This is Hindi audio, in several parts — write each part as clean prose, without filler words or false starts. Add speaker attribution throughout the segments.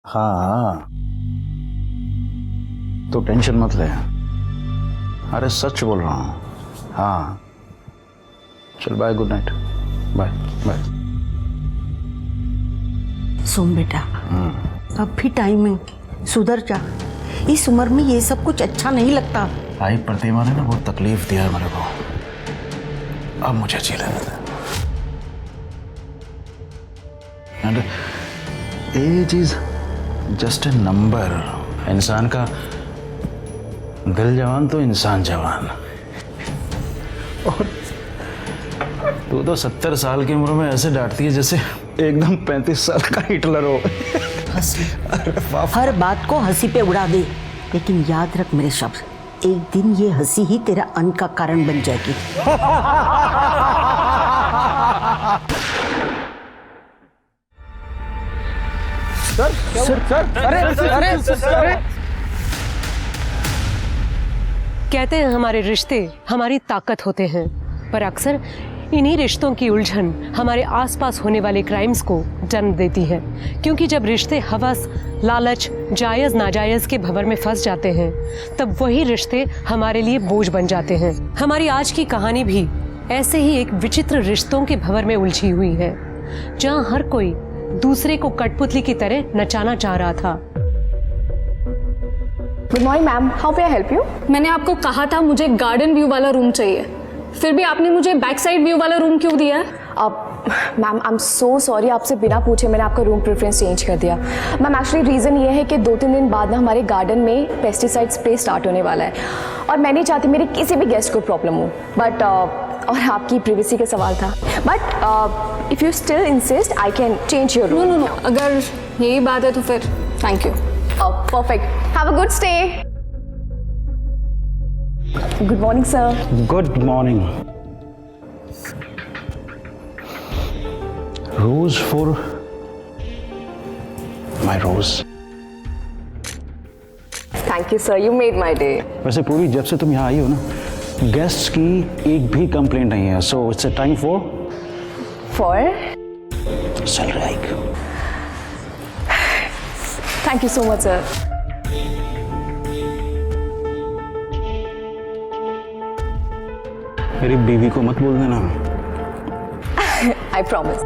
Speaker 1: हाँ, तो टेंशन मत ले। अरे सच बोल रहा हूँ। हाँ चल bye, good night, bye bye.
Speaker 2: सुन बेटा, अब भी टाइम है, सुधर जा। इस उम्र में ये सब कुछ अच्छा नहीं लगता।
Speaker 1: भाई प्रतिमा ने ना बहुत तकलीफ दिया है मेरे को, अब मुझे अच्छी लगता है। And age is just a number. इंसान का दिल जवान तो इंसान जवान। और तू तो 70 साल की उम्र में ऐसे डांटती है जैसे एकदम 35 साल का हिटलर हो।
Speaker 2: हर बात को हंसी पे उड़ा दे, लेकिन याद रख मेरे शब्द, एक दिन ये हंसी ही तेरा अंत का कारण बन जाएगी।
Speaker 3: अरे
Speaker 4: कहते हैं हमारे रिश्ते हमारी ताकत होते हैं, पर अक्सर इन्हीं रिश्तों की उलझन हमारे आसपास होने वाले क्राइम्स को जन्म देती है। क्योंकि जब रिश्ते हवस, लालच, जायज़ नाजायज़ के भंवर में फंस जाते हैं, तब वही रिश्ते हमारे लिए बोझ बन जाते हैं। हमारी आज की कहानी भी ऐसे ही एक विचित्र रिश्तों के भंवर में उलझी हुई है, जहां हर कोई दूसरे को कठपुतली की तरह नचाना चाह रहा था।
Speaker 5: Good morning ma'am, how may I help you?
Speaker 3: मैंने आपको कहा था मुझे गार्डन व्यू वाला रूम चाहिए, फिर भी आपने मुझे बैक साइड व्यू वाला रूम क्यों दिया है?
Speaker 5: Ma'am I am so sorry, आपसे बिना पूछे मैंने आपका रूम प्रेफरेंस चेंज कर दिया। मैम एक्चुअली रीज़न ये है कि 2-3 दिन बाद ना हमारे गार्डन में पेस्टिसाइड स्प्रे स्टार्ट होने वाला है, और मैं नहीं चाहती मेरे किसी भी गेस्ट को प्रॉब्लम हो। बट और आपकी प्रिवेसी का सवाल था, but if you still insist I can change your room.
Speaker 3: No, अगर यही बात है तो फिर thank you.
Speaker 5: Perfect, have a good stay. Good morning sir.
Speaker 1: Good morning. Rose for my rose.
Speaker 5: Thank you sir, you made my day.
Speaker 1: वैसे पूरी जब से तुम यहाँ आई हो ना, गेस्ट्स की एक भी कंप्लेंट नहीं है, so it's a time for salary hike.
Speaker 5: Thank you so much sir.
Speaker 1: मेरी बीवी को मत बोल देना।
Speaker 5: I promise.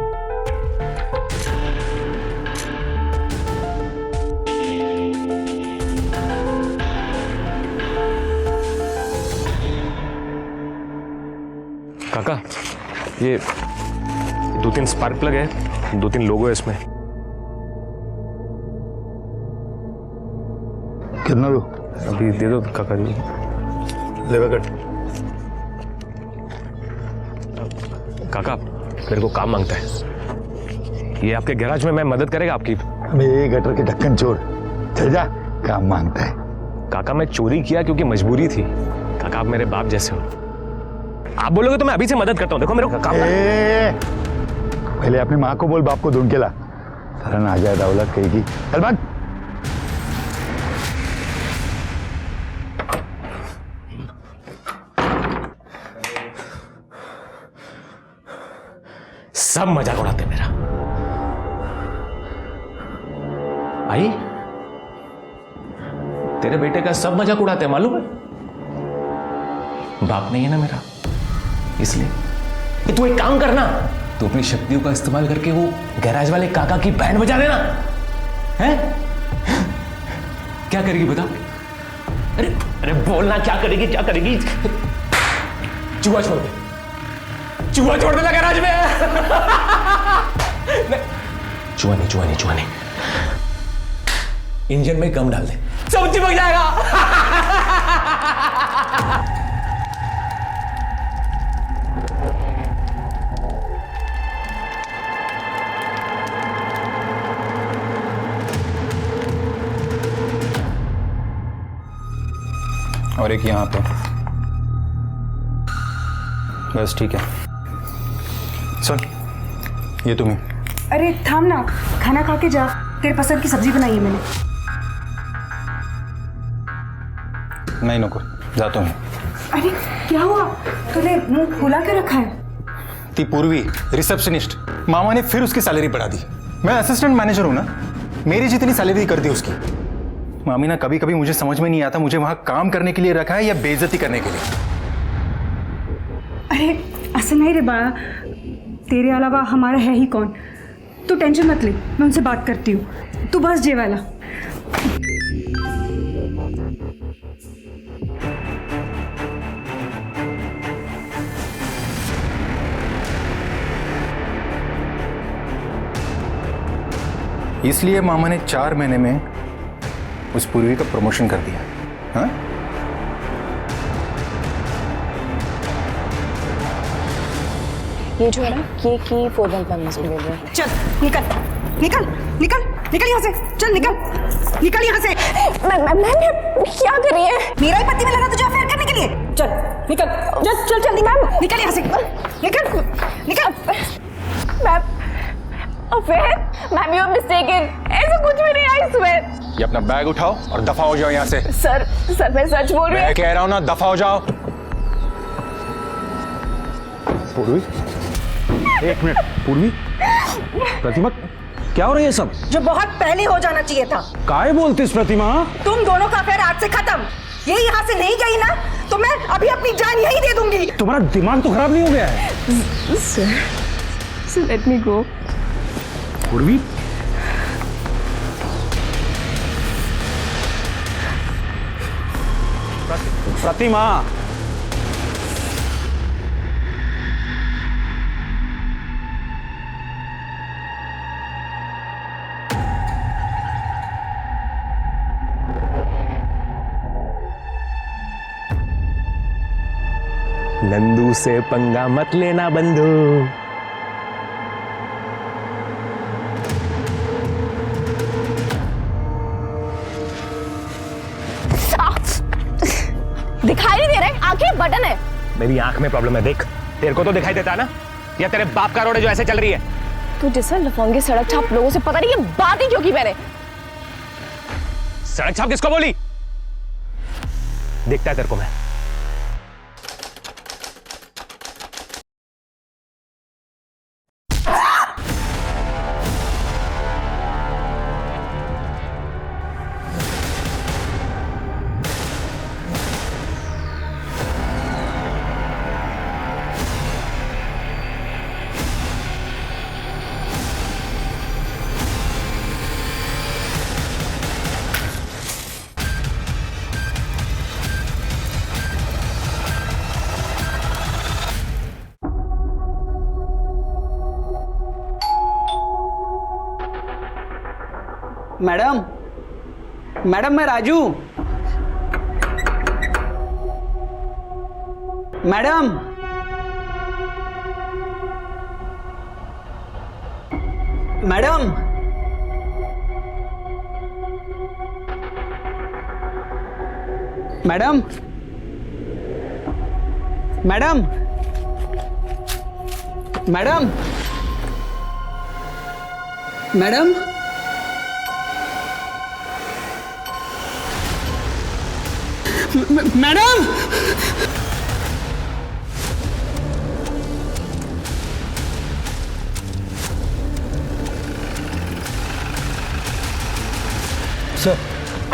Speaker 6: काका, ये 2-3 स्पार्क प्लग है, 2-3 लोगो है इसमें।
Speaker 7: कितना लो?
Speaker 6: अभी दे दो काका जी।
Speaker 7: लेवा कट।
Speaker 6: काका मेरे को काम मांगता है, ये आपके गैराज में मैं मदद करेगा आपकी?
Speaker 7: हमें ये गटर के ढक्कन छोड़, चल जा, काम मांगता है।
Speaker 6: काका मैं चोरी किया क्योंकि मजबूरी थी। काका आप मेरे बाप जैसे हो, आप बोलोगे तो मैं अभी से मदद करता हूँ। देखो मेरे को काम
Speaker 7: पहले अपनी माँ को बोल, बाप को ढूंढ के ला। सरन आ जाए दौलत कहेगी। चल भाग।
Speaker 6: सब मजाक उड़ाते मेरा। आई तेरे बेटे का सब मजाक उड़ाते हैं, मालूम है? बाप नहीं है ना मेरा, इसलिए कि तू एक काम करना, तू अपनी शक्तियों का इस्तेमाल करके वो गैराज वाले काका की बैंड बजा देना। हैं? क्या करेगी बता? अरे अरे बोलना, क्या करेगी, क्या करेगी? चूहा छोड़ दे, चूहा छोड़ देना गैराज में। चूहा नहीं, इंजन में गम डाल दे, सब चिपक जाएगा।
Speaker 8: और एक यहाँ पे, बस ठीक है। सुन, ये तुम्हें।
Speaker 9: अरे थाम ना, खाना खा के जा, तेरे पसंद की सब्जी बनाई है मैंने।
Speaker 8: नहीं नको, जाता हूँ।
Speaker 9: अरे क्या हुआ, तूने मुंह फुला के रखा है?
Speaker 8: ती पूर्वी रिसेप्शनिस्ट, मामा ने फिर उसकी सैलरी बढ़ा दी। मैं असिस्टेंट मैनेजर हूँ ना, मेरी जितनी सैलरी कर दी उसकी। मामी ना कभी कभी मुझे समझ में नहीं आता मुझे वहां काम करने के लिए रखा है या बेइज्जती करने के लिए।
Speaker 9: अरे ऐसे नहीं रे बा, तेरे अलावा हमारा है ही कौन। तू टेंशन मत ले, मैं उनसे बात करती हूँ, तू बस जे वाला।
Speaker 8: इसलिए मामा ने 4 महीने में उस पूर्वी का प्रमोशन कर दिया। हाँ?
Speaker 5: ये जो है ना, ये की 4 मंथ में मुझे मिल रहा है।
Speaker 9: चल निकल निकल निकल निकल यहाँ से, चल निकल निकल यहाँ से।
Speaker 5: मैम क्या कर रही है?
Speaker 9: मेरा ही पति मिला था तुझे अफेयर करने के लिए। चल निकल, चल चल चल निकल निकल यहाँ से, निकल निकल।
Speaker 5: Ma'am affair? Ma'am you are mistaken, ऐसा कुछ भी नहीं, आई स्वेयर।
Speaker 8: ये अपना बैग उठाओ और दफा हो जाओ यहाँ से।
Speaker 5: सर मैं सच बोल रही हूँ।
Speaker 8: मैं कह रहा हूँ ना, दफा हो जाओ।
Speaker 1: पूर्वी, एक मिनट। पूर्वी, प्रतिमा, क्या हो रहा है ये सब?
Speaker 2: जो बहुत पहले हो जाना चाहिए था।
Speaker 1: काहे बोलती इस प्रतिमा?
Speaker 2: तुम दोनों का अफेयर आज से खत्म। ये यहाँ से नहीं गई ना तो मैं अभी अपनी जान यही दे दूंगी।
Speaker 1: तुम्हारा दिमाग तो खराब नहीं हो गया है?
Speaker 5: सर लेट मी गो।
Speaker 1: पूर्वी, प्रतिमा,
Speaker 6: नंदू से पंगा मत लेना बंधु।
Speaker 5: दिखाई नहीं दे रहा है, आंखें बटन है।
Speaker 6: मेरी आंख में प्रॉब्लम है, देख। तेरे को तो दिखाई देता है ना, या तेरे बाप का रोड है जो ऐसे चल रही है?
Speaker 5: तू जैसा लफंगे सड़क छाप लोगों से पता नहीं ये बात ही क्यों की मैंने।
Speaker 6: सड़क छाप किसको बोली? दिखता है तेरे को मैं।
Speaker 10: मैडम, मैडम मैं Raju. Madam, madam, madam, madam, madam, madam, madam,
Speaker 7: sir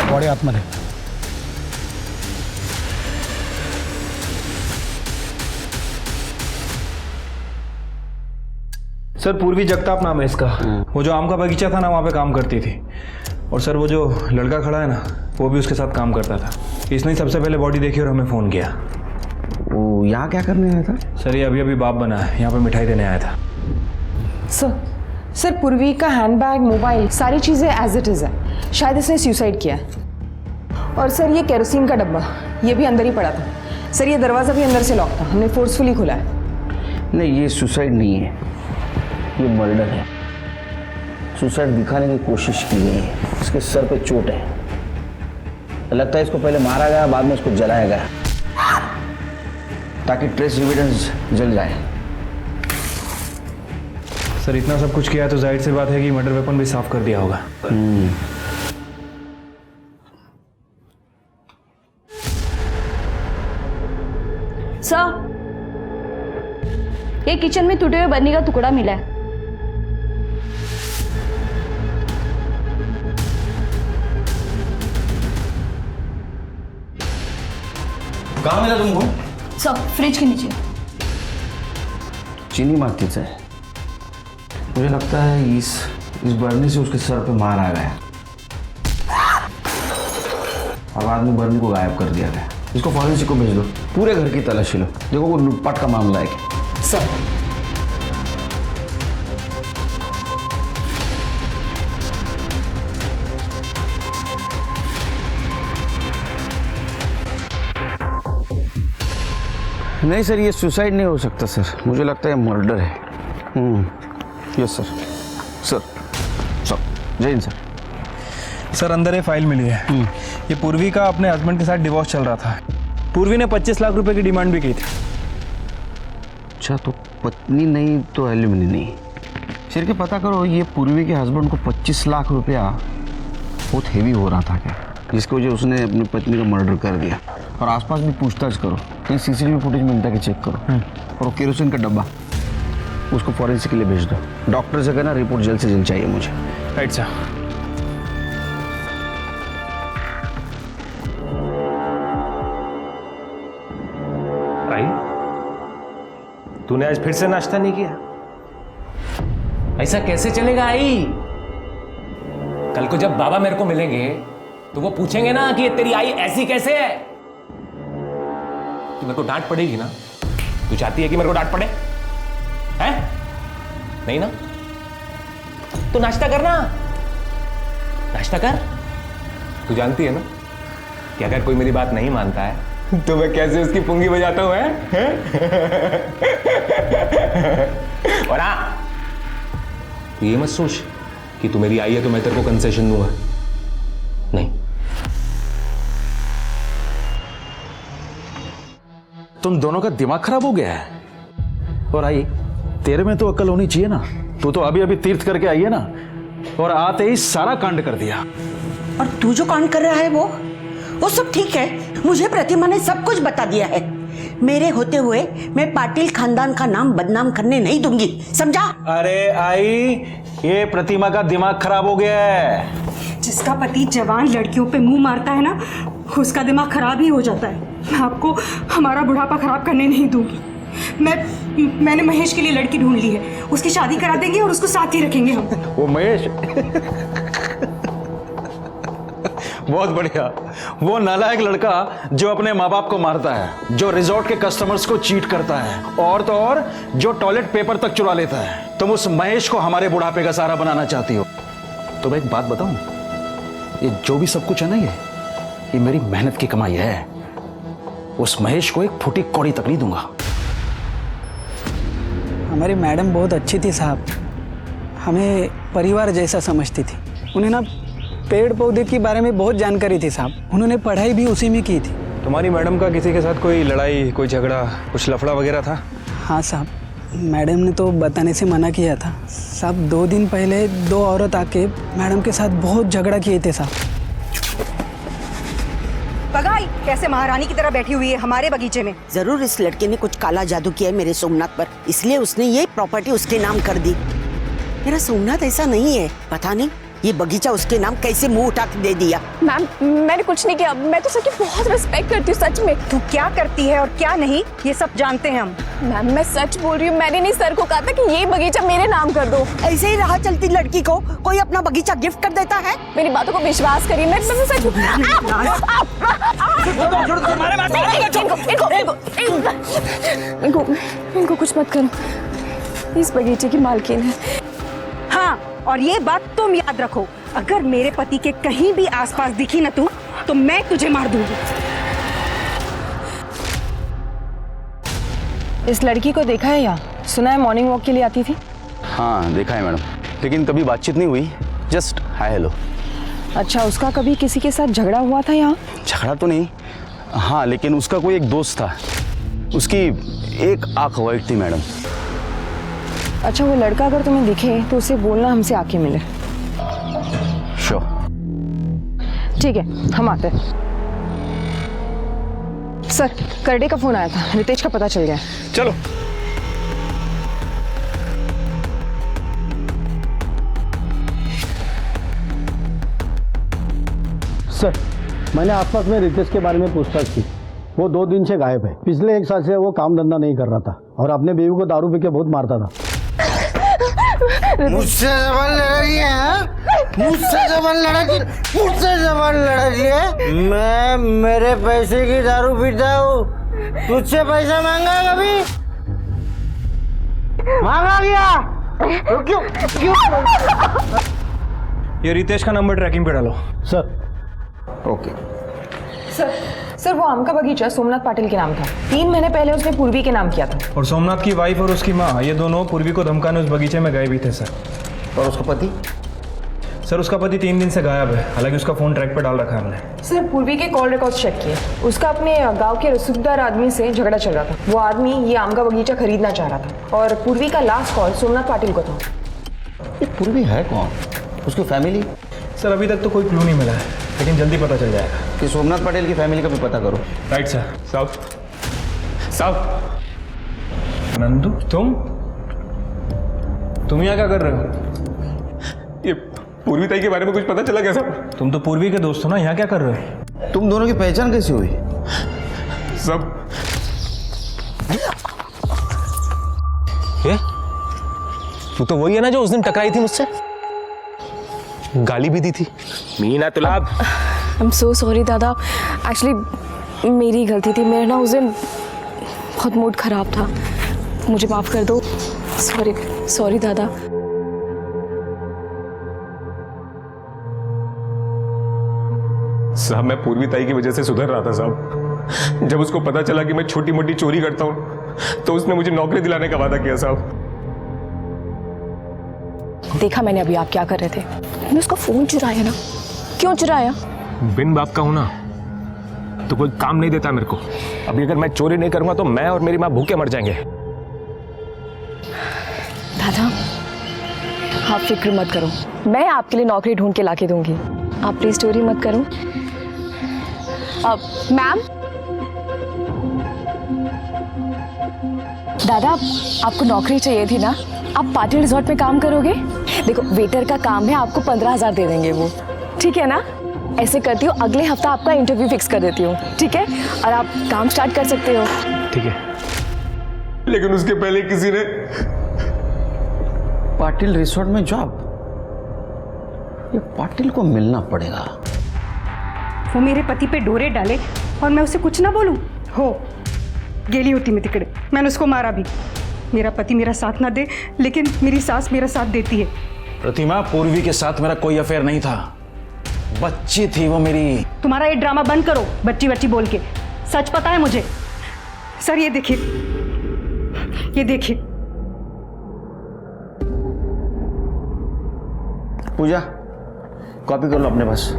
Speaker 7: body आतमध्ये।
Speaker 8: सर पूर्वी जगताप नाम है इसका। वो जो आम का बगीचा था ना, वहाँ पे काम करती थी। और सर वो जो लड़का खड़ा है ना, वो भी उसके साथ काम करता था। इसने सबसे पहले बॉडी देखी और हमें फ़ोन किया।
Speaker 10: वो यहाँ क्या करने आया था?
Speaker 8: सर ये अभी बाप बना है, यहाँ पे मिठाई देने आया था।
Speaker 11: सर पूर्वी का हैंडबैग, मोबाइल, सारी चीज़ें एज इट इज़ है। शायद इसने सुसाइड किया है। और सर ये केरोसिन का डब्बा, ये भी अंदर ही पड़ा था। सर ये दरवाज़ा भी अंदर से लॉक था, हमने फोर्सफुली खोला है।
Speaker 10: नहीं, ये सुसाइड नहीं है, ये मर्डर है। सुसाइड दिखाने की कोशिश की गई है। इसके सर पे चोट है। लगता है इसको पहले मारा गया, बाद में इसको जलाया गया ताकि ट्रेस एविडेंस जल जाए।
Speaker 8: सर इतना सब कुछ किया तो जाहिर सी बात है कि मर्डर वेपन भी साफ कर दिया होगा।
Speaker 5: सर ये किचन में टूटे हुए बर्नी का टुकड़ा मिला है।
Speaker 10: कहाँ मिला तुमको?
Speaker 3: सर फ्रिज के नीचे।
Speaker 10: चीनी मार्केट है। मुझे लगता है इस बर्नी से उसके सर पे मार आ गया और बाद में बर्नी को गायब कर दिया गया। इसको फॉरेंसिक को भेज दो, पूरे घर की तलाशी लो, देखो वो लूटपाट का मामला है क्या।
Speaker 11: सर
Speaker 10: नहीं सर, ये सुसाइड नहीं हो सकता सर, मुझे लगता है मर्डर है। Yes sir. सर जय हिंद सर।
Speaker 8: सर अंदर ये फाइल मिली है। ये पूर्वी का अपने हस्बैंड के साथ डिवोर्स चल रहा था। पूर्वी ने 25 लाख रुपए की डिमांड भी की थी।
Speaker 10: अच्छा, तो पत्नी नहीं तो एलिमनी नहीं। सिर के पता करो, ये पूर्वी के हस्बैंड को 25 लाख रुपया बहुत हेवी हो रहा था क्या, जिसकी वजह उसने अपनी पत्नी का मर्डर कर दिया। और आसपास भी पूछताछ करो, कहीं सीसीटीवी फुटेज मिलता है कि चेक करो। और वो केरोसिन का डब्बा उसको फॉरेंसिक के लिए भेज दो। डॉक्टर से कहना रिपोर्ट जल्द से जल्द चाहिए मुझे।
Speaker 8: Right sir.
Speaker 6: आई, तूने आज फिर से नाश्ता नहीं किया? ऐसा कैसे चलेगा आई? कल को जब बाबा मेरे को मिलेंगे तो वो पूछेंगे ना कि ये तेरी आई ऐसी कैसे है। तो मेरे को डांट पड़ेगी ना। तू चाहती है कि मेरे को डांट पड़े? हैं? नहीं ना? तो नाश्ता करना, नाश्ता कर। तू जानती है ना कि अगर कोई मेरी बात नहीं मानता है तो मैं कैसे उसकी पुंगी बजाता हूं, हैं? और हाँ, तू ये मत सोच कि तू मेरी आई है तो मैं तेरे को कंसेशन दूंगा। नहीं।
Speaker 1: तुम दोनों का दिमाग खराब हो गया है। और आई, तेरे में तो अक्ल होनी चाहिए ना। तू तो अभी अभी तीर्थ करके आई है ना, और आते ही सारा कांड कर दिया।
Speaker 2: और तू जो कांड कर रहा है वो सब ठीक है। मुझे प्रतिमा ने सब कुछ बता दिया है। मेरे होते हुए मैं पाटिल खानदान का नाम बदनाम करने नहीं दूंगी, समझा?
Speaker 1: अरे आई, ये प्रतिमा का दिमाग खराब हो गया है।
Speaker 9: जिसका पति जवान लड़कियों पे मुंह मारता है ना, उसका दिमाग खराब ही हो जाता है। मैं आपको हमारा बुढ़ापा खराब करने नहीं दूंगी। मैंने महेश के लिए लड़की ढूंढ ली है, उसकी शादी करा देंगे और उसको साथ ही रखेंगे हम।
Speaker 1: वो महेश बहुत बढ़िया। वो नालायक लड़का जो अपने माँ बाप को मारता है, जो रिजॉर्ट के कस्टमर्स को चीट करता है, और तो और जो टॉयलेट पेपर तक चुरा लेता है। तुम उस महेश को हमारे बुढ़ापे का सहारा बनाना चाहती हो। तो मैं एक बात बताऊं, ये जो भी सब कुछ है ना, ये मेरी मेहनत की कमाई है। उस महेश को एक फुटी कौड़ी तक नहीं दूंगा।
Speaker 12: हमारी मैडम बहुत अच्छी थी साहब, हमें परिवार जैसा समझती थी। उन्हें ना पेड़ पौधे के बारे में बहुत जानकारी थी साहब, उन्होंने पढ़ाई भी उसी में की थी।
Speaker 8: तुम्हारी मैडम का किसी के साथ कोई लड़ाई, कोई झगड़ा, कुछ लफड़ा वगैरह था?
Speaker 12: हाँ साहब, मैडम ने तो बताने से मना किया था साहब। 2 दिन पहले 2 औरत आके मैडम के साथ बहुत झगड़ा किए थे साहब।
Speaker 2: बगाई कैसे महारानी की तरह बैठी हुई है हमारे बगीचे में। जरूर इस लड़के ने कुछ काला जादू किया है मेरे सोमनाथ पर, इसलिए उसने ये प्रॉपर्टी उसके नाम कर दी। मेरा सोमनाथ ऐसा नहीं है, पता नहीं ये बगीचा उसके नाम कैसे मुंह उठा के दे दिया।
Speaker 5: मैम मैंने कुछ नहीं किया, मैं तो सर की बहुत रिस्पेक्ट करती हूँ, सच में।
Speaker 2: तू क्या करती है और क्या नहीं ये सब जानते हैं हम।
Speaker 5: मैम मैं सच बोल रही हूँ, मैंने नहीं सर को कहा था कि ये बगीचा मेरे नाम कर दो।
Speaker 2: ऐसे ही राह चलती लड़की को कोई अपना बगीचा गिफ्ट कर देता है।
Speaker 5: मेरी बातों को विश्वास करिए, मैं सच इनको कुछ मत करो, इस बगीचे की मालकिन है।
Speaker 2: हाँ, और ये बात तुम याद रखो, अगर मेरे पति के कहीं भी आसपास दिखी ना तू, तो मैं तुझे मार दूंगी।
Speaker 11: इस लड़की को देखा है यहाँ? सुना है मॉर्निंग वॉक के लिए आती थी।
Speaker 10: हाँ देखा है मैडम, लेकिन कभी बातचीत नहीं हुई, जस्ट हाय हेलो।
Speaker 11: अच्छा, उसका कभी किसी के साथ झगड़ा हुआ था यहाँ?
Speaker 10: झगड़ा तो नहीं, हाँ लेकिन उसका कोई एक दोस्त था, उसकी एक आंख वाइट थी मैडम।
Speaker 11: अच्छा, वो लड़का अगर तुम्हें दिखे तो उसे बोलना हमसे आके मिले।
Speaker 10: श्योर।
Speaker 11: ठीक है, हम आते हैं। सर, करडे का फोन आया था, रितेश का पता चल गया।
Speaker 8: चलो।
Speaker 10: सर, मैंने आसपास में रितेश के बारे में पूछताछ की,
Speaker 13: वो 2 दिन से गायब है। पिछले 1 साल से वो काम धंधा नहीं कर रहा था और अपने बीवी को दारू पी के बहुत मारता था।
Speaker 10: मुझसे जबान लड़ा रही है? मुझसे जबान लड़ा रही है? मैं मेरे पैसे की दारू पीता हूँ, तुझसे पैसा मांगा कभी? मांगा क्या? क्यों?
Speaker 8: ये रितेश का नंबर ट्रैकिंग पे डालो।
Speaker 13: सर।
Speaker 10: ओके।
Speaker 11: सर वो आम का बगीचा सोमनाथ पाटिल के नाम था। 3 महीने पहले उसने पूर्वी के नाम किया था।
Speaker 8: और सोमनाथ की वाइफ और उसकी माँ, ये दोनों पूर्वी को धमकाने उस बगीचे में गए भी थे सर।
Speaker 10: और उसका पति?
Speaker 8: सर उसका पति 3 दिन से गायब है, हालांकि उसका फोन ट्रैक पे डाल रखा है हमने।
Speaker 11: सर पूर्वी के कॉल रिकॉर्ड्स चेक किए, उसका अपने गांव के रसूखदार आदमी से झगड़ा चल रहा था। वो आदमी ये आम का बगीचा खरीदना चाह रहा था और पूर्वी का लास्ट कॉल सोमनाथ पाटिल को था।
Speaker 10: ये पूर्वी है कौन? उसकी फैमिली?
Speaker 8: सर अभी तक तो कोई क्लू नहीं मिला है, लेकिन जल्दी पता चल जाएगा।
Speaker 10: कि सोमनाथ पटेल की फैमिली का भी पता करो।
Speaker 8: Right sir. साहब नंदू, तुम यहाँ क्या कर रहे हो?
Speaker 6: ये पूर्वी ताई के बारे में कुछ पता चला क्या साहब?
Speaker 8: तुम तो पूर्वी के दोस्त हो ना, यहाँ क्या कर रहे हो?
Speaker 10: तुम दोनों की पहचान कैसी हुई?
Speaker 6: सब ये तू तो वही है ना जो उस दिन टकराई थी मुझसे, गाली भी दी थी। मीना तुलाब।
Speaker 5: आई एम सो सॉरी दादा, एक्चुअली मेरी गलती थी। मेरा ना उस दिन बहुत मूड खराब था, मुझे माफ़ कर दो। सॉरी दादा।
Speaker 6: साहब मैं पूर्वी ताई की वजह से सुधर रहा था साहब। जब उसको पता चला कि मैं छोटी मोटी चोरी करता हूँ तो उसने मुझे नौकरी दिलाने का वादा किया साहब।
Speaker 5: देखा मैंने अभी आप क्या कर रहे थे। मैंने उसका फोन चुराया ना। क्यों चुराया?
Speaker 6: बिन बाप का हूं ना तो कोई काम नहीं देता मेरे को। अभी अगर मैं चोरी नहीं करूंगा तो मैं और मेरी माँ भूखे मर जाएंगे।
Speaker 5: दादा आप फिक्र मत करो, मैं आपके लिए नौकरी ढूंढ के लाके दूंगी। आप प्लीज चोरी मत करो। मैम, दादा आपको नौकरी चाहिए थी ना, आप पाटिल रिजॉर्ट में काम करोगे? देखो वेटर का काम है, आपको 15,000 दे देंगे वो, ठीक है ना? ऐसे करती हूँ, अगले हफ्ता आपका इंटरव्यू फिक्स कर देती हूँ, ठीक है? और आप काम स्टार्ट कर सकते हो।
Speaker 6: ठीक है, लेकिन उसके पहले किसी ने
Speaker 10: पाटिल रिसोर्ट में जॉब? ये पाटिल को मिलना पड़ेगा।
Speaker 9: वो मेरे पति पे डोरे डाले और मैं उसे कुछ ना बोलूं? हो गेली होती मैं तिकड़े, मैंने उसको मारा भी। मेरा पति मेरा साथ ना दे, लेकिन मेरी सास मेरा साथ देती है।
Speaker 1: प्रतिमा, पूर्वी के साथ मेरा कोई अफेयर नहीं था, बच्ची थी वो मेरी।
Speaker 9: तुम्हारा ये ड्रामा बंद करो, बच्ची बच्ची बोल के। सच पता है मुझे। सर ये देखिए, ये देखिए।
Speaker 10: पूजा कॉपी कर लो अपने पास।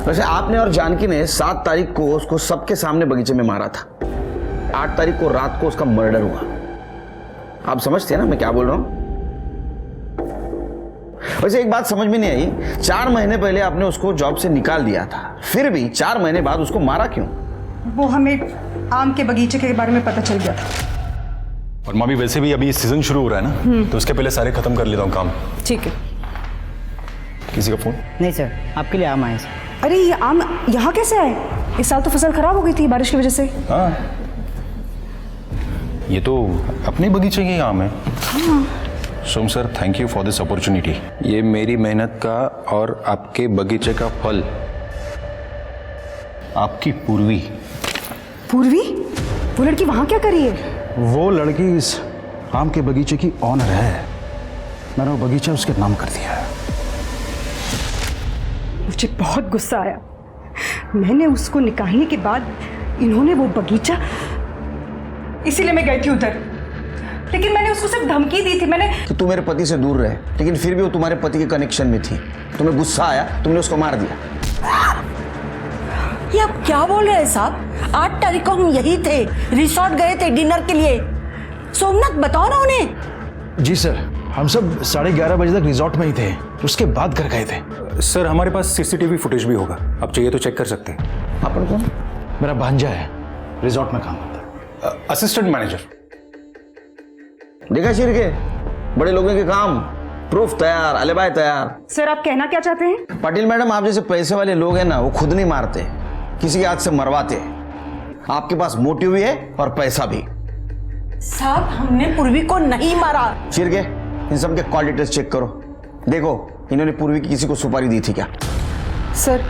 Speaker 10: वैसे आपने और जानकी ने 7 तारीख को उसको सबके सामने बगीचे में मारा था। 8 तारीख को रात को उसका मर्डर हुआ। आप समझते हैं ना मैं क्या बोल रहा हूं? वैसे एक बात समझ में नहीं आई, 4 महीने पहले आपने उसको जॉब से निकाल दिया था, फिर भी 4 महीने बाद उसको मारा क्यों?
Speaker 9: वो हमें आम के बगीचे के बारे में पता चल गया था।
Speaker 14: और मामी वैसे भी अभी सीजन शुरू हो रहा है ना, तो उसके पहले सारे खत्म कर लेता हूँ काम।
Speaker 11: ठीक है।
Speaker 14: किसी का फोन?
Speaker 12: नहीं सर, आपके लिए आम आए सर।
Speaker 9: अरे ये आम यहाँ कैसे आए? इस साल तो फसल खराब हो गई थी बारिश की वजह से।
Speaker 14: हाँ, ये तो अपने बगीचे के आम है। Som sir, thank you for this opportunity. ये मेरी मेहनत का और आपके बगीचे का फल। आपकी पूर्वी।
Speaker 9: पूर्वी? वो लड़की वहां क्या कर रही है?
Speaker 1: वो लड़की इस आम के बगीचे की ऑनर है। मैंने वो बगीचा उसके नाम कर दिया है।
Speaker 9: मुझे बहुत गुस्सा आया। मैंने उसको निकालने के बाद इन्होंने वो बगीचा, इसीलिए मैं गई थी उधर। लेकिन मैंने उसको सिर्फ धमकी दी थी। मैंने
Speaker 10: कि तू मेरे पति से दूर रहे, लेकिन फिर भी वो तुम्हारे पति के कनेक्शन में थी। तुम्हें गुस्सा आया, तुमने उसको मार दिया।
Speaker 2: ये आप क्या बोल रहे हैं साहब? 8 तारीख को हम यही थे, रिसोर्ट गए थे डिनर के लिए। सोमनाथ बताओ ना उन्हें।
Speaker 1: जी सर, हम सब 11:30 बजे तक रिजॉर्ट में ही थे, उसके बाद घर गए थे।
Speaker 14: सर हमारे पास सीसीटीवी फुटेज भी होगा, आप चाहिए तो चेक कर सकते हैं।
Speaker 10: अपन कौन?
Speaker 1: मेरा भांजा है, रिजॉर्ट में काम करता है।
Speaker 14: Assistant manager.
Speaker 10: देखा चिर के बड़े लोगों के काम। प्रूफ तैयार, अलीबाई तैयार।
Speaker 9: सर आप कहना क्या चाहते हैं?
Speaker 10: पाटिल मैडम, आप जैसे पैसे वाले लोग हैं ना, वो खुद नहीं मारते, किसी के हाथ से मरवाते। आपके पास मोटिव भी है और पैसा भी।
Speaker 2: साहब हमने पूर्वी को नहीं मारा।
Speaker 10: चिर के इन सब के क्वालिटी टेस्ट चेक करो, देखो इन्होंने पूर्वी की किसी को सुपारी दी थी क्या?
Speaker 11: सर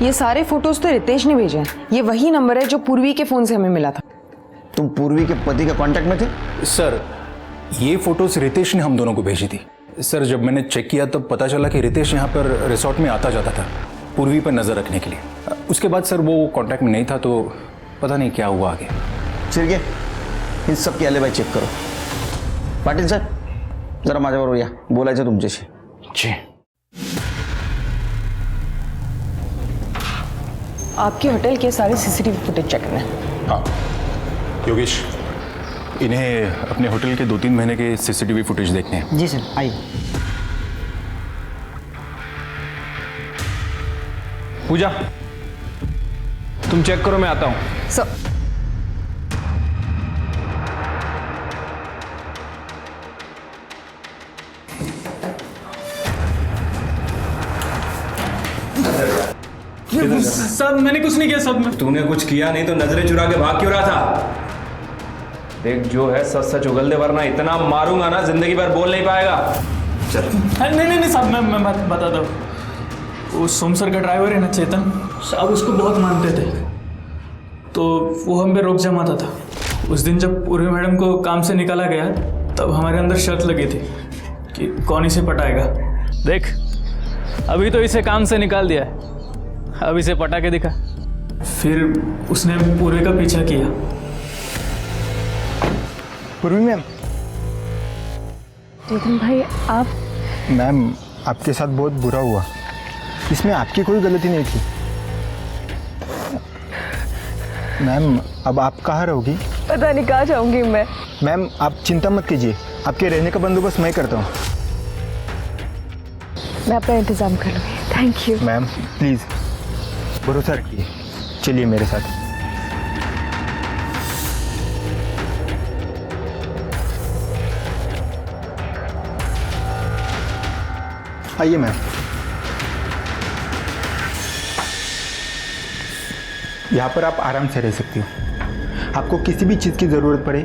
Speaker 11: ये सारे फोटोज तो रितेश ने भेजे हैं। ये वही नंबर है जो पूर्वी के फोन से हमें मिला था।
Speaker 10: तुम पूर्वी के पति के कांटेक्ट में थे?
Speaker 14: सर ये फोटोज रितेश ने हम दोनों को भेजी थी। सर जब मैंने चेक किया तब पता चला कि रितेश यहाँ पर रिसोर्ट में आता जाता था पूर्वी पर नजर रखने के लिए। उसके बाद सर वो कांटेक्ट में नहीं था, तो पता नहीं क्या हुआ आगे।
Speaker 10: चिरके इन सब की अलीबाई चेक करो। पाटिल सर जरा माझ्याबरोबर या, बोलायचं तुमच्याशी।
Speaker 14: जी।
Speaker 11: आपके होटल के सारे सीसीटीवी फुटेज चेक करना है।
Speaker 14: हाँ योगेश, इन्हें अपने होटल के 2-3 महीने के सीसीटीवी फुटेज देखने हैं।
Speaker 12: जी सर आइए।
Speaker 8: पूजा तुम चेक करो, मैं आता हूं।
Speaker 11: सर
Speaker 8: सब मैंने कुछ नहीं किया। सब में तूने कुछ किया नहीं तो नजरें चुरा के भाग क्यों रहा था? देख जो है सच सच उगल दे, वरना इतना मारूंगा ना जिंदगी भर बोल नहीं पाएगा। चल।
Speaker 15: नहीं साहब, मैं बता दूँ। वो सोमसर का ड्राइवर है ना चेतन साहब, उसको बहुत मानते थे, तो वो हम पे रोक जमाता था। उस दिन जब पूर्वी मैडम को काम से निकाला गया तब हमारे अंदर शर्त लगी थी कि कौन इसे पटाएगा। देख अभी तो इसे काम से निकाल दिया है, अब इसे पटा के दिखा। फिर उसने पूर्वी का पीछा किया।
Speaker 7: पूर्वी मैम।
Speaker 5: चेतन भाई आप?
Speaker 7: मैम आपके साथ बहुत बुरा हुआ, इसमें आपकी कोई गलती नहीं थी। मैम अब आप कहाँ रहोगी?
Speaker 5: पता नहीं कहाँ जाऊंगी मैं।
Speaker 7: मैम आप चिंता मत कीजिए, आपके रहने का बंदोबस्त मैं करता हूँ।
Speaker 5: मैं अपना इंतजाम कर लूँगी। Thank you.
Speaker 7: मैम प्लीज़ भरोसा रखिए, चलिए मेरे साथ। आइए मैम। यहाँ पर आप आराम से रह सकती हो। आपको किसी भी चीज़ की ज़रूरत पड़े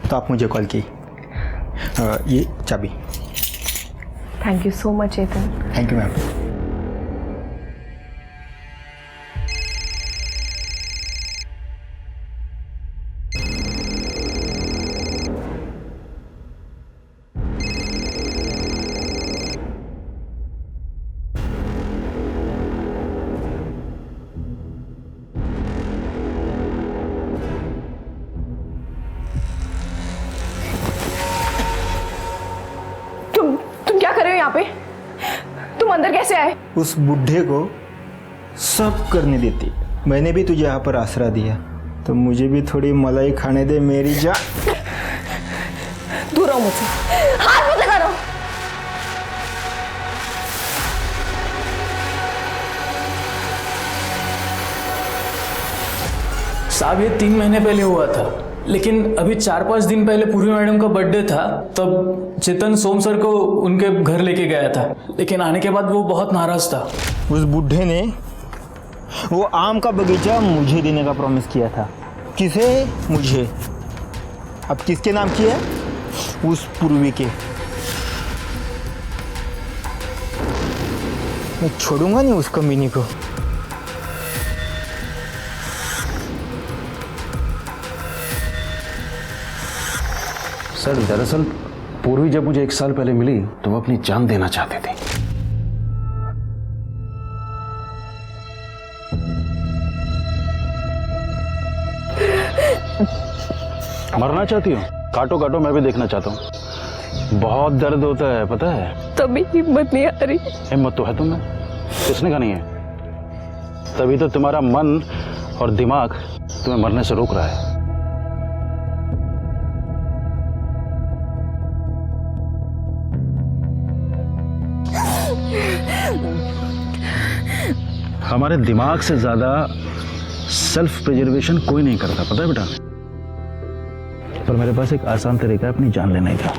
Speaker 7: तो आप मुझे कॉल कीजिए। ये चाबी।
Speaker 5: Thank you so much Chetan.
Speaker 7: Thank you ma'am.
Speaker 5: तुम क्या कर रहे हो यहाँ पे? तुम अंदर कैसे आए?
Speaker 7: उस बुढ़े को सब करने देती, मैंने भी तुझे यहाँ पर आसरा दिया, तो मुझे भी थोड़ी मलाई खाने दे मेरी जान।
Speaker 5: दूर रहो मुझसे, हाथ मत लगा रहो।
Speaker 15: साहब ये 3 महीने पहले हुआ था, लेकिन अभी 4-5 दिन पहले पूर्वी मैडम का बर्थडे था, तब चेतन सोम सर को उनके घर लेके गया था, लेकिन आने के बाद वो बहुत नाराज था।
Speaker 7: उस बुढ़े ने वो आम का बगीचा मुझे देने का प्रॉमिस किया था। किसे? मुझे। अब किसके नाम किया? उस पूर्वी के। मैं छोड़ूंगा नहीं उस कमीनी को।
Speaker 1: सर दरअसल पूर्वी जब मुझे 1 साल पहले मिली तो वो अपनी जान देना चाहती थी। मरना चाहती हो? काटो काटो, मैं भी देखना चाहता हूँ। बहुत दर्द होता है पता है।
Speaker 5: तभी हिम्मत नहीं आ रही।
Speaker 1: हिम्मत तो है तुम्हें, किसने कहा नहीं है? तभी तो तुम्हारा मन और दिमाग तुम्हें मरने से रोक रहा है। हमारे दिमाग से ज्यादा सेल्फ प्रिजर्वेशन कोई नहीं करता, पता है बेटा। पर मेरे पास एक आसान तरीका है अपनी जान लेने का।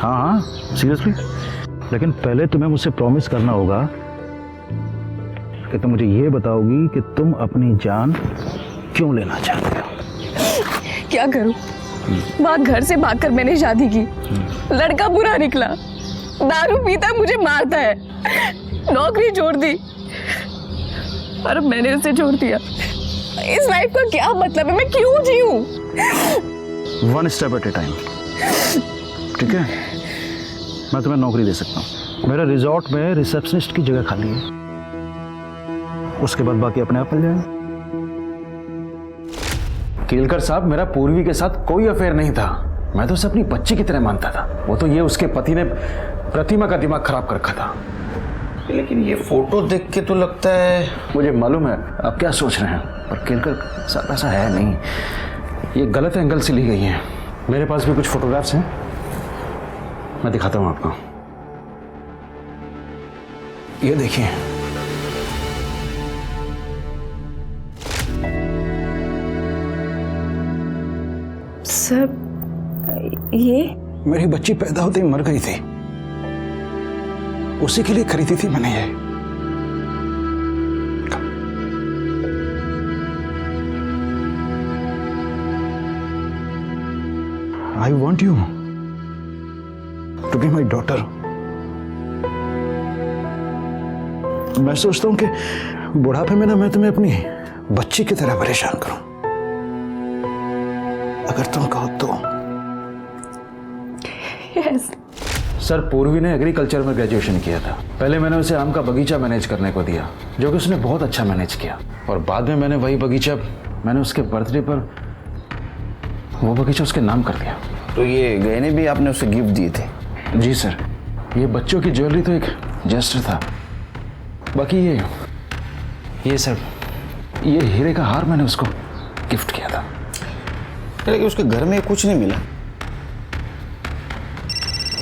Speaker 1: हाँ हाँ सीरियसली, लेकिन पहले तुम्हें मुझसे प्रॉमिस करना होगा कि तुम मुझे ये बताओगी कि तुम अपनी जान क्यों लेना चाहते हो।
Speaker 11: क्या करूं? वहाँ घर से भागकर मैंने शादी की, लड़का बुरा निकला, दारू पीता मुझे मारता है, नौकरी छोड़ दी और अब मैंने उसे छोड़ दिया। इस लाइफ का क्या मतलब है? मैं क्यों जीऊं?
Speaker 1: One step at A time, ठीक है? मैं तुम्हें नौकरी दे सकता हूँ। मेरे रिजॉर्ट में रिसेप्शनिस्ट की जगह खाली है, उसके बाद बाकी अपने आप मिल जाएगा। केलकर साहब, मेरा पूर्वी के साथ कोई अफेयर नहीं था। मैं तो उसे अपनी बच्ची की तरह मानता था। वो तो ये उसके पति ने प्रतिमा का दिमाग खराब कर रखा था।
Speaker 10: लेकिन ये फोटो देख के तो लगता है।
Speaker 1: मुझे मालूम है आप क्या सोच रहे हैं, पर केलकर साहब ऐसा है नहीं, ये गलत एंगल से ली गई है। मेरे पास भी कुछ फोटोग्राफ्स हैं, मैं दिखाता हूं आपको। ये देखिए,
Speaker 11: सर ये
Speaker 1: मेरी बच्ची पैदा होते ही मर गई थी, उसी के लिए खरीदी थी मैंने ये। I want you to be my daughter. मैं सोचता हूं कि बुढ़ापे में ना मैं तुम्हें अपनी बच्ची की तरह परेशान करूं। अगर तुम कहो तो।
Speaker 11: yes.
Speaker 1: सर, पूर्वी ने एग्रीकल्चर में ग्रेजुएशन किया था। पहले मैंने उसे आम का बगीचा मैनेज करने को दिया, जो कि उसने बहुत अच्छा मैनेज किया, और बाद में मैंने वही बगीचा, मैंने उसके बर्थडे पर वो बगीचा उसके नाम कर दिया।
Speaker 10: तो ये गहने भी आपने उसे गिफ्ट दिए थे?
Speaker 1: जी सर, ये बच्चों की ज्वेलरी तो एक जेस्टर था। बाकी ये सर, ये हीरे का हार मैंने उसको गिफ्ट किया था।
Speaker 10: लेकिन उसके घर में कुछ नहीं मिला।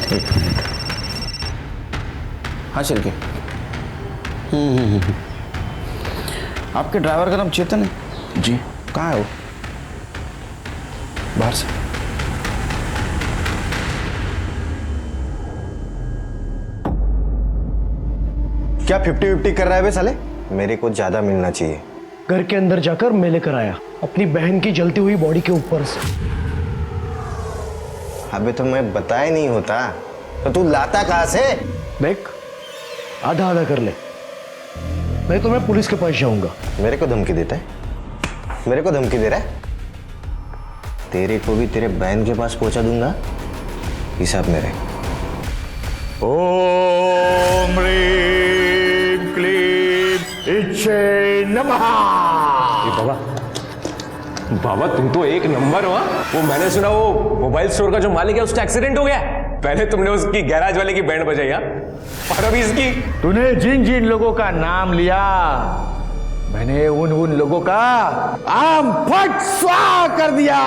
Speaker 10: एक मिनट, हाँ चल के। आपके ड्राइवर का नाम चेतन है?
Speaker 1: जी।
Speaker 10: कहाँ है वो?
Speaker 1: बाहर से।
Speaker 16: क्या 50-50 कर रहा है बे साले? मेरे को ज्यादा मिलना चाहिए।
Speaker 17: घर के अंदर जाकर मैं लेकर आया अपनी बहन की जलती हुई बॉडी के ऊपर से।
Speaker 16: अबे तो मैं बताया नहीं होता तो तू लाता कहां से?
Speaker 17: देख, आधा आधा कर ले, मैं तुम्हें पुलिस के पास जाऊंगा।
Speaker 16: मेरे को धमकी देता है? मेरे को धमकी दे रहा है? तेरे को भी तेरे बहन के पास पहुंचा दूंगा, हिसाब मेरे।
Speaker 18: ओम ह्रीं क्लीं इच्छे नमः।
Speaker 6: बाबा तुम तो एक नंबर हो। वो मैंने सुना वो मोबाइल स्टोर का जो मालिक है उसका एक्सीडेंट हो गया। पहले तुमने उसकी गैराज वाले की बैंड बजाई, और अभी इसकी।
Speaker 18: तूने जिन जिन लोगों का नाम लिया, मैंने उन लोगों का आम फट स्वाहा कर दिया।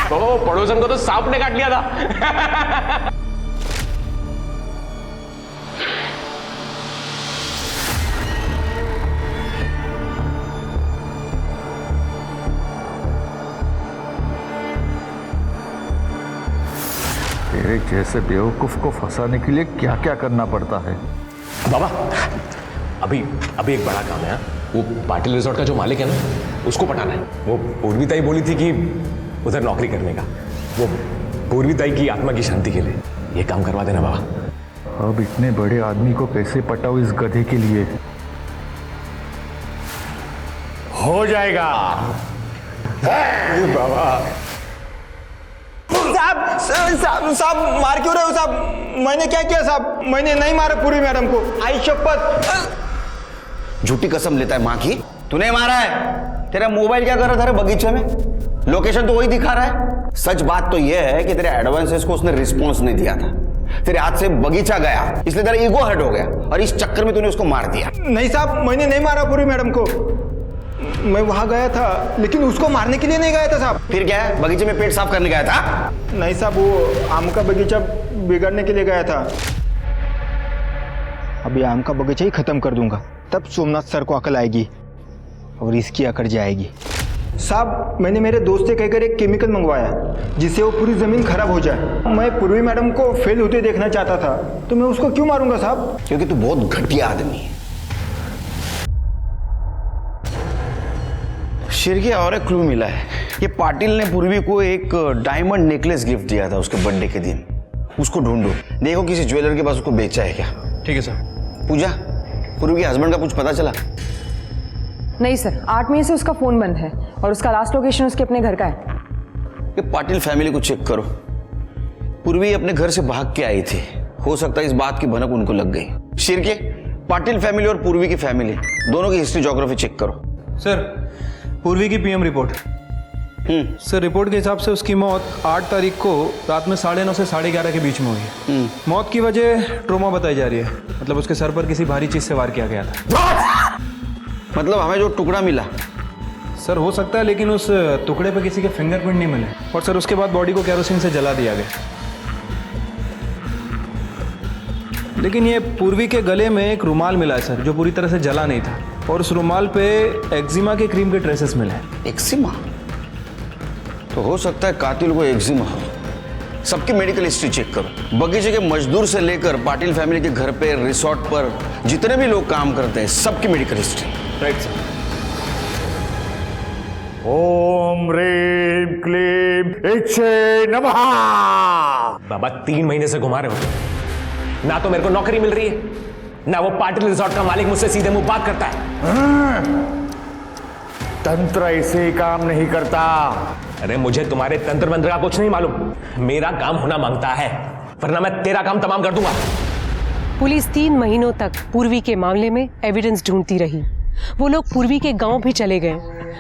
Speaker 6: तो पड़ोसन को तो सांप ने काट लिया था।
Speaker 18: तेरे जैसे बेवकूफ को फंसाने के लिए क्या क्या करना पड़ता है।
Speaker 6: बाबा अभी एक बड़ा काम है। वो पाटिल रिजॉर्ट का जो मालिक है ना, उसको पटाना है। वो पूर्वीताई बोली थी कि उधर नौकरी करने का, वो पूर्वीताई की आत्मा की शांति के लिए। ये काम करवा देना बाबा।
Speaker 18: अब इतने बड़े आदमी को कैसे पटाओ इस गधे के लिए? हो जाएगा
Speaker 16: बाबा। साहब मार क्यों रहे हो साहब? मैंने क्या किया साहब? मैंने नहीं मारा पूरी मैडम को, आई शपथ।
Speaker 10: झूठी कसम लेता है माँ की। तूने मारा है? तेरा मोबाइल क्या कर रहा था रे बगीचे में? लोकेशन तो वही दिखा रहा है। सच बात तो यह है कि तेरे एडवांसेस को उसने रिस्पॉन्स नहीं दिया था। तेरे हाथ से बगीचा गया, इसलिए तेरा ईगो हर्ट हो गया, और इस चक्कर में तूने उसको मार दिया।
Speaker 16: नहीं साहब, मैंने नहीं मारा पूरी मैडम को। मैं वहां गया था, लेकिन उसको मारने के लिए नहीं गया था साहब।
Speaker 10: फिर क्या है? बगीचे में पेट साफ करने गया था?
Speaker 16: नहीं साहब, वो आम का बगीचा बिगाड़ने के लिए गया था। अभी आम का बगीचा ही खत्म कर दूंगा, तब सोमनाथ सर को अकल आएगी और इसकी अकड़ जाएगी।
Speaker 7: साहब मैंने मेरे दोस्त से कहकर एक केमिकल मंगवाया जिससे वो पूरी ज़मीन खराब हो जाए। मैं पूर्वी मैडम को फेल होते देखना चाहता था, तो मैं उसको क्यों मारूंगा साहब?
Speaker 10: क्योंकि तू बहुत घटिया आदमी है। शिरके और एक क्लू मिला है। ये पाटिल ने पूर्वी को एक डायमंड नेकलेस गिफ्ट दिया था उसके बर्थडे के दिन। उसको ढूंढो, देखो किसी ज्वेलर के पास उसको बेचा है क्या।
Speaker 6: ठीक है सर।
Speaker 10: पूजा, पूर्वी के हस्बैंड का कुछ पता चला?
Speaker 11: नहीं सर, 8 मई से उसका फोन बंद है और उसका लास्ट लोकेशन उसके अपने घर का है।
Speaker 10: ये पाटिल फैमिली को चेक करो। पूर्वी अपने घर से भाग के आई थी, हो सकता है इस बात की भनक उनको लग गई। शिरके, पाटिल फैमिली और पूर्वी की फैमिली दोनों की हिस्ट्री ज्योग्राफी चेक करो।
Speaker 8: सर पूर्वी की पीएम रिपोर्ट। सर रिपोर्ट के हिसाब से उसकी मौत 8 तारीख को रात में 9:30 से 11:30 के बीच में हुई है। मौत की वजह ट्रोमा बताई जा रही है, मतलब उसके सर पर किसी भारी चीज से वार किया गया था।
Speaker 10: मतलब हमें जो टुकड़ा मिला
Speaker 8: सर हो सकता है, लेकिन उस टुकड़े पे किसी के फिंगरप्रिंट नहीं मिले। और सर उसके बाद बॉडी को केरोसिन से जला दिया गया। लेकिन ये पूर्वी के गले में एक रुमाल मिला है सर, जो पूरी तरह से जला नहीं था, और उस रुमाल पे एक्जिमा के क्रीम के ट्रेसेस मिले हैं।
Speaker 10: एक्जिमा? तो हो सकता है कातिल को एक्जिमा हो। सबकी मेडिकल हिस्ट्री चेक करो। बगीचे के मजदूर से लेकर पाटिल फैमिली के घर पे, रिसोर्ट पर जितने भी लोग काम करते हैं, सबकी मेडिकल हिस्ट्री।
Speaker 8: Right sir.
Speaker 18: ओम ह्रीं क्लीं इच्छे नमः।
Speaker 6: बाबा 3 महीने से घुमा रहे हो, ना तो मेरे को नौकरी मिल रही है, ना वो पाटिल रिसोर्ट का मालिक मुझसे सीधे मुंह बात करता है।
Speaker 18: तंत्र ऐसे काम नहीं करता।
Speaker 6: अरे मुझे तुम्हारे तंत्र मंत्र का कुछ नहीं मालूम, मेरा काम होना मांगता है, वरना मैं तेरा काम तमाम कर दूंगा।
Speaker 4: पुलिस 3 महीनों तक पूर्वी के मामले में एविडेंस ढूंढती रही। वो लोग पूर्वी के गांव भी चले गए,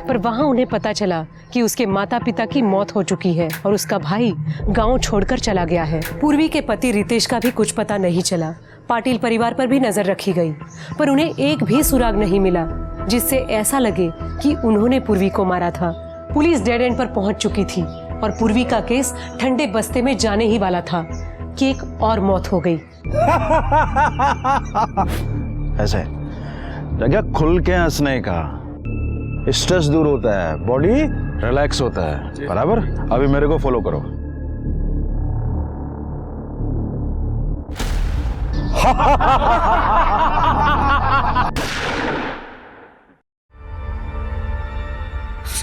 Speaker 4: पर वहां उन्हें पता चला कि उसके माता पिता की मौत हो चुकी है और उसका भाई गांव छोड़कर चला गया है। पूर्वी के पति रितेश का भी कुछ पता नहीं चला। पाटिल परिवार पर भी नजर रखी गई, पर उन्हें एक भी सुराग नहीं मिला जिससे ऐसा लगे कि उन्होंने पूर्वी को मारा था। पुलिस डेड एंड पर पहुंच चुकी थी और पूर्वी का केस ठंडे बस्ते में जाने ही वाला था कि एक और मौत हो गई।
Speaker 1: ऐसे जगह खुल के हंसने का, स्ट्रेस दूर होता है, बॉडी रिलैक्स होता है। बराबर? अभी मेरे को फॉलो करो।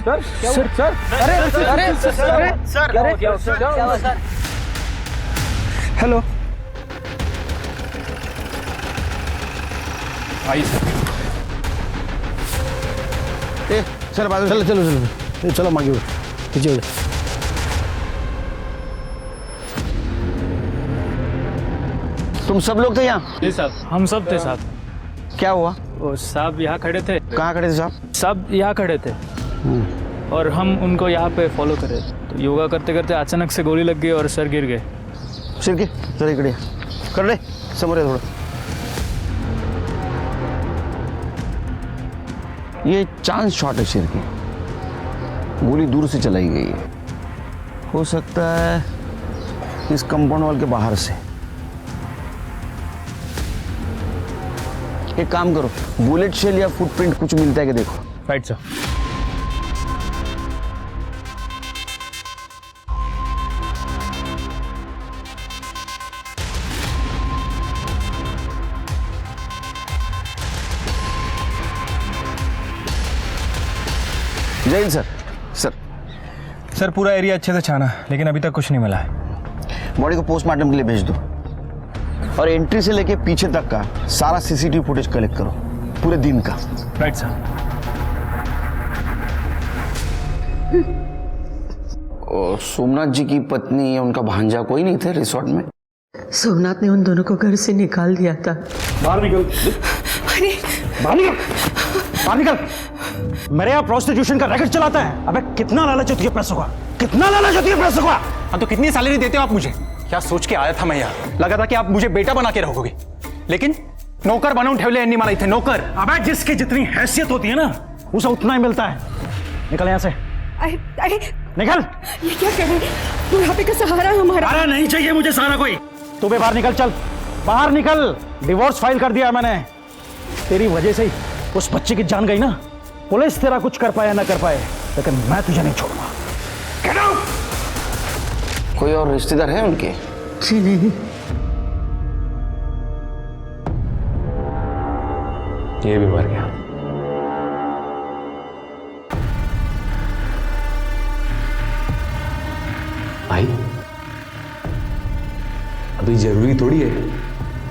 Speaker 7: सर सर सर अरे अरे सर क्या हुआ सर? हेलो
Speaker 14: आइए सर।
Speaker 13: सर बाद चलो चलो चलो चलो मांगी पीछे।
Speaker 10: तुम सब लोग थे यहाँ?
Speaker 15: जी साहब, हम सब थे साहब।
Speaker 10: क्या हुआ?
Speaker 15: वो साहब यहाँ खड़े थे।
Speaker 10: कहाँ खड़े थे साहब?
Speaker 15: सब यहाँ खड़े थे और हम उनको यहाँ पे फॉलो करे, तो योगा करते करते अचानक से गोली लग गई और सर गिर गए।
Speaker 10: सिर के जरा इकडे कर रहे समोर है थोड़ा। ये चांस शॉट है सिर की, गोली दूर से चलाई गई है। हो सकता है इस कंपाउंड वॉल के बाहर से। एक काम करो, बुलेट शेल या फुटप्रिंट कुछ मिलता है कि देखो।
Speaker 15: Right sir.
Speaker 10: जय हिंद सर। सर
Speaker 8: सर पूरा एरिया अच्छे से छाना, लेकिन अभी तक कुछ नहीं मिला है।
Speaker 10: बॉडी को पोस्टमार्टम के लिए भेज दो और एंट्री से लेके पीछे तक का सारा सीसीटीवी फुटेज कलेक्ट करो, पूरे दिन का।
Speaker 15: Right sir.
Speaker 10: और सोमनाथ जी की पत्नी या उनका भांजा कोई नहीं थे रिसोर्ट में?
Speaker 2: सोमनाथ ने उन दोनों को घर से निकाल दिया था।
Speaker 17: बाहर निकल।
Speaker 2: अरे
Speaker 17: बाहर निकल, बाहर निकल। मेरे यहाँ प्रोस्टिट्यूशन का रैकेट चलाता है। अबे कितना लालच होती है पैसों का, कितना लालच होती है पैसों का।
Speaker 14: हाँ तो कितनी सैलरी देते हो आप मुझे? क्या सोच के आया था मैं यहाँ? लगा था कि आप मुझे बेटा बना के रखोगे, लेकिन नौकर बनवून ठेवले एन्नी मला इथे नौकर।
Speaker 17: अबे जिसकी जितनी हैसियत होती है ना, उसे उतना ही मिलता है। निकल यहाँ से,
Speaker 9: अरे
Speaker 17: निकल।
Speaker 9: ये क्या कर रहे हैं? बुढ़ापे का सहारा हमारा।
Speaker 17: अरे नहीं चाहिए मुझे सहारा कोई। तू भी बाहर निकल, चल बाहर निकल। डिवोर्स फाइल कर दिया मैंने, तेरी वजह से ही उस बच्चे की जान गई ना। पुलिस तेरा कुछ कर पाया ना कर पाए, लेकिन मैं तुझे नहीं छोड़ूंगा। Get out!
Speaker 10: कोई और रिश्तेदार है उनके?
Speaker 17: जी नहीं।
Speaker 6: ये भी मर गया। भाई अभी जरूरी थोड़ी है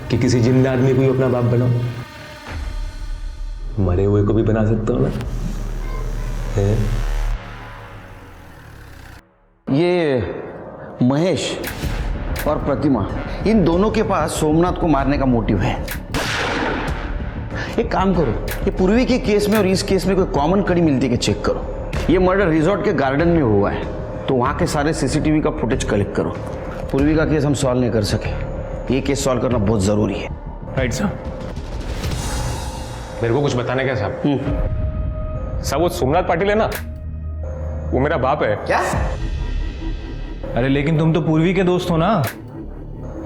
Speaker 6: कि किसी जिंदा आदमी को ही अपना बाप बनाओ, मरे हुए को भी बना सकता हूं ना।
Speaker 10: ये महेश और प्रतिमा, इन दोनों के पास सोमनाथ को मारने का मोटिव है। एक काम करो, ये पूर्वी के केस में और इस केस में कोई कॉमन कड़ी मिलती है कि चेक करो। ये मर्डर रिजॉर्ट के गार्डन में हुआ है, तो वहां के सारे सीसीटीवी का फुटेज कलेक्ट करो। पूर्वी का केस हम सॉल्व नहीं कर सके, ये केस सॉल्व करना बहुत जरूरी है।
Speaker 6: राइट साहब। मेरे को कुछ बताने क्या साहब? साहब वो सोमनाथ पाटिल है ना, वो मेरा बाप है।
Speaker 10: क्या?
Speaker 8: अरे लेकिन तुम तो पूर्वी के दोस्त हो ना।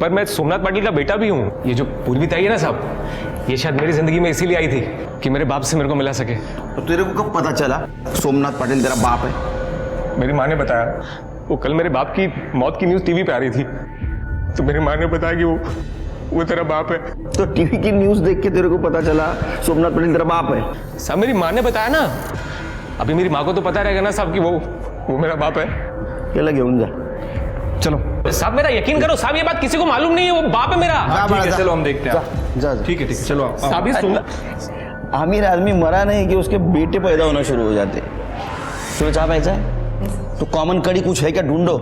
Speaker 6: पर मैं सोमनाथ पाटिल का बेटा भी हूँ। ये जो पूर्वी ताई है ना साहब, ये शायद मेरी जिंदगी में इसीलिए आई थी कि मेरे बाप से मेरे को मिला सके।
Speaker 10: तो तेरे को कब पता चला सोमनाथ पाटिल तेरा बाप है?
Speaker 6: मेरी माँ ने बताया। वो कल मेरे बाप की मौत की न्यूज़ टीवी पे आ रही थी, तो मेरी माँ ने बताया कि वो तेरा बाप है।
Speaker 10: तो टीवी की न्यूज़ देख के तेरे को पता चला सोमनाथ पाटिल तेरा बाप है?
Speaker 6: साहब मेरी माँ ने बताया ना। अभी मेरी माँ को तो पता रहेगा ना साहब कि वो मेरा बाप है।
Speaker 10: ये लगे उनका।
Speaker 8: चलो
Speaker 6: साहब मेरा यकीन करो साहब, ये बात किसी को मालूम नहीं है, वो बाप है मेरा।
Speaker 8: ठीक है चलो हम देखते हैं।
Speaker 10: जा
Speaker 8: ठीक है चलो आओ।
Speaker 6: साहब ये
Speaker 10: आमिर आदमी मरा नहीं कि उसके बेटे पैदा होना शुरू हो जाते। तुम्हें चाह पैसा है तो कॉमन कड़ी कुछ है क्या, ढूंढो।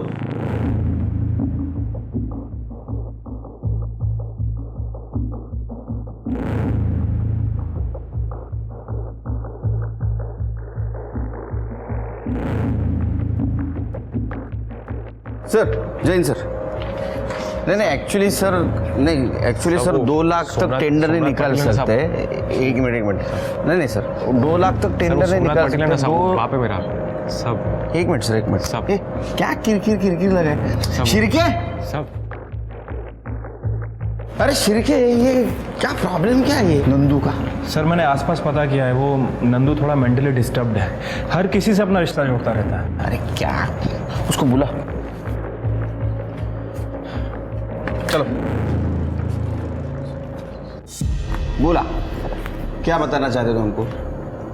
Speaker 10: सर जैन सर, नहीं एक्चुअली सर, नहीं 2 लाख तक टेंडर नहीं निकाल सकते। एक मिनट नहीं सर, 2 लाख तक टेंडर नहीं निकाल सकते।
Speaker 6: बाप है मेरा सब।
Speaker 10: एक मिनट सर, एक मिनट साहब, क्या किरकिर लगा है? शिरके
Speaker 6: सब।
Speaker 10: अरे शिरके, ये क्या प्रॉब्लम क्या है ये नंदू का?
Speaker 8: सर मैंने आसपास पता किया है, वो नंदू थोड़ा मेंटली डिस्टर्ब्ड है, हर किसी से अपना रिश्ता जोड़ता रहता है।
Speaker 10: अरे क्या, उसको बुला। चलो बोला, क्या बताना चाहते थे हमको?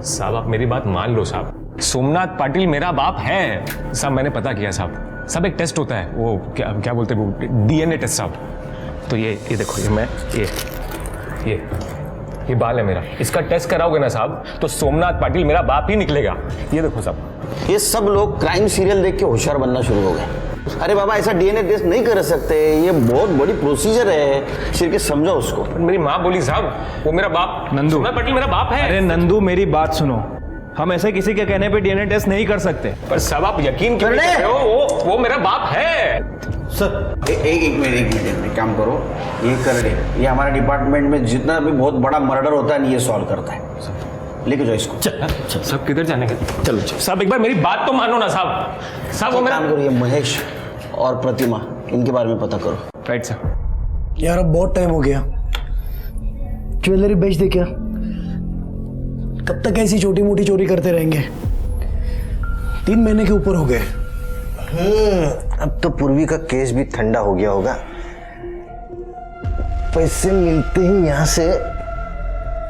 Speaker 6: साहब आप मेरी बात मान लो साहब, सोमनाथ पाटिल मेरा बाप है साहब। मैंने पता किया साहब। सब एक टेस्ट होता है, वो क्या बोलते हैं, वो डीएनए टेस्ट साहब। तो ये देखो, ये बाल है मेरा, इसका टेस्ट कराओगे ना साहब तो सोमनाथ पाटिल मेरा बाप ही निकलेगा। ये देखो साहब।
Speaker 10: ये सब लोग क्राइम सीरियल देख के होशियार बनना शुरू हो गए। अरे बाबा ऐसा डीएनए टेस्ट नहीं कर सकते, ये बहुत बड़ी प्रोसीजर है। शिरके समझो उसको।
Speaker 6: मेरी माँ बोली साहब वो मेरा बाप,
Speaker 8: नंदू
Speaker 6: सोमनाथ पाटिल मेरा बाप है।
Speaker 8: अरे नंदू मेरी बात सुनो, हम ऐसे किसी के कहने पे डीएनए टेस्ट नहीं कर सकते।
Speaker 6: पर साहब आप यकीन क्यों नहीं कर रहे हो? वो मेरा बाप है
Speaker 10: सर। एक मिनट काम करो, ये कर दे। ये हमारे डिपार्टमेंट में जितना भी बहुत बड़ा मर्डर होता है ये सॉल्व करता है। लेके जाओ इसको।
Speaker 6: सब किधर जाने के? चलो साहब एक बार मेरी बात तो मानो ना साहब। साहब वो मेरा
Speaker 10: काम करो, ये महेश और प्रतिमा इनके बारे में पता करो।
Speaker 6: राइट साहब।
Speaker 13: यार अब बहुत टाइम हो गया, ज्वेलरी बेच दे क्या? कब तक ऐसी छोटी मोटी चोरी करते रहेंगे? 3 महीने के ऊपर हो गए।
Speaker 16: अब तो पूर्वी का केस भी ठंडा हो गया होगा। पैसे मिलते ही यहां से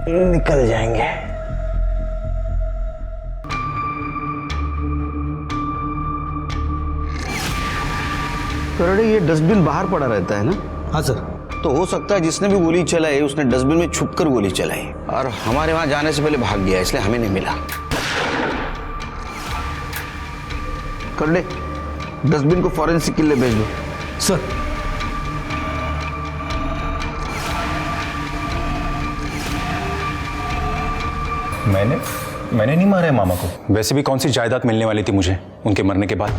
Speaker 16: निकल जाएंगे।
Speaker 10: करोड़े, ये डस्टबिन बाहर पड़ा रहता है ना?
Speaker 13: हाँ सर।
Speaker 10: तो हो सकता है जिसने भी गोली चलाई उसने डस्टबिन में छुपकर गोली चलाई और हमारे वहां जाने से पहले भाग गया, इसलिए हमें नहीं मिला। करोड़े, डस्टबिन को फॉरेंसिक के लिए भेज दो।
Speaker 13: सर।
Speaker 14: मैंने नहीं मारा है मामा को। वैसे भी कौन सी जायदाद मिलने वाली थी मुझे उनके मरने के बाद?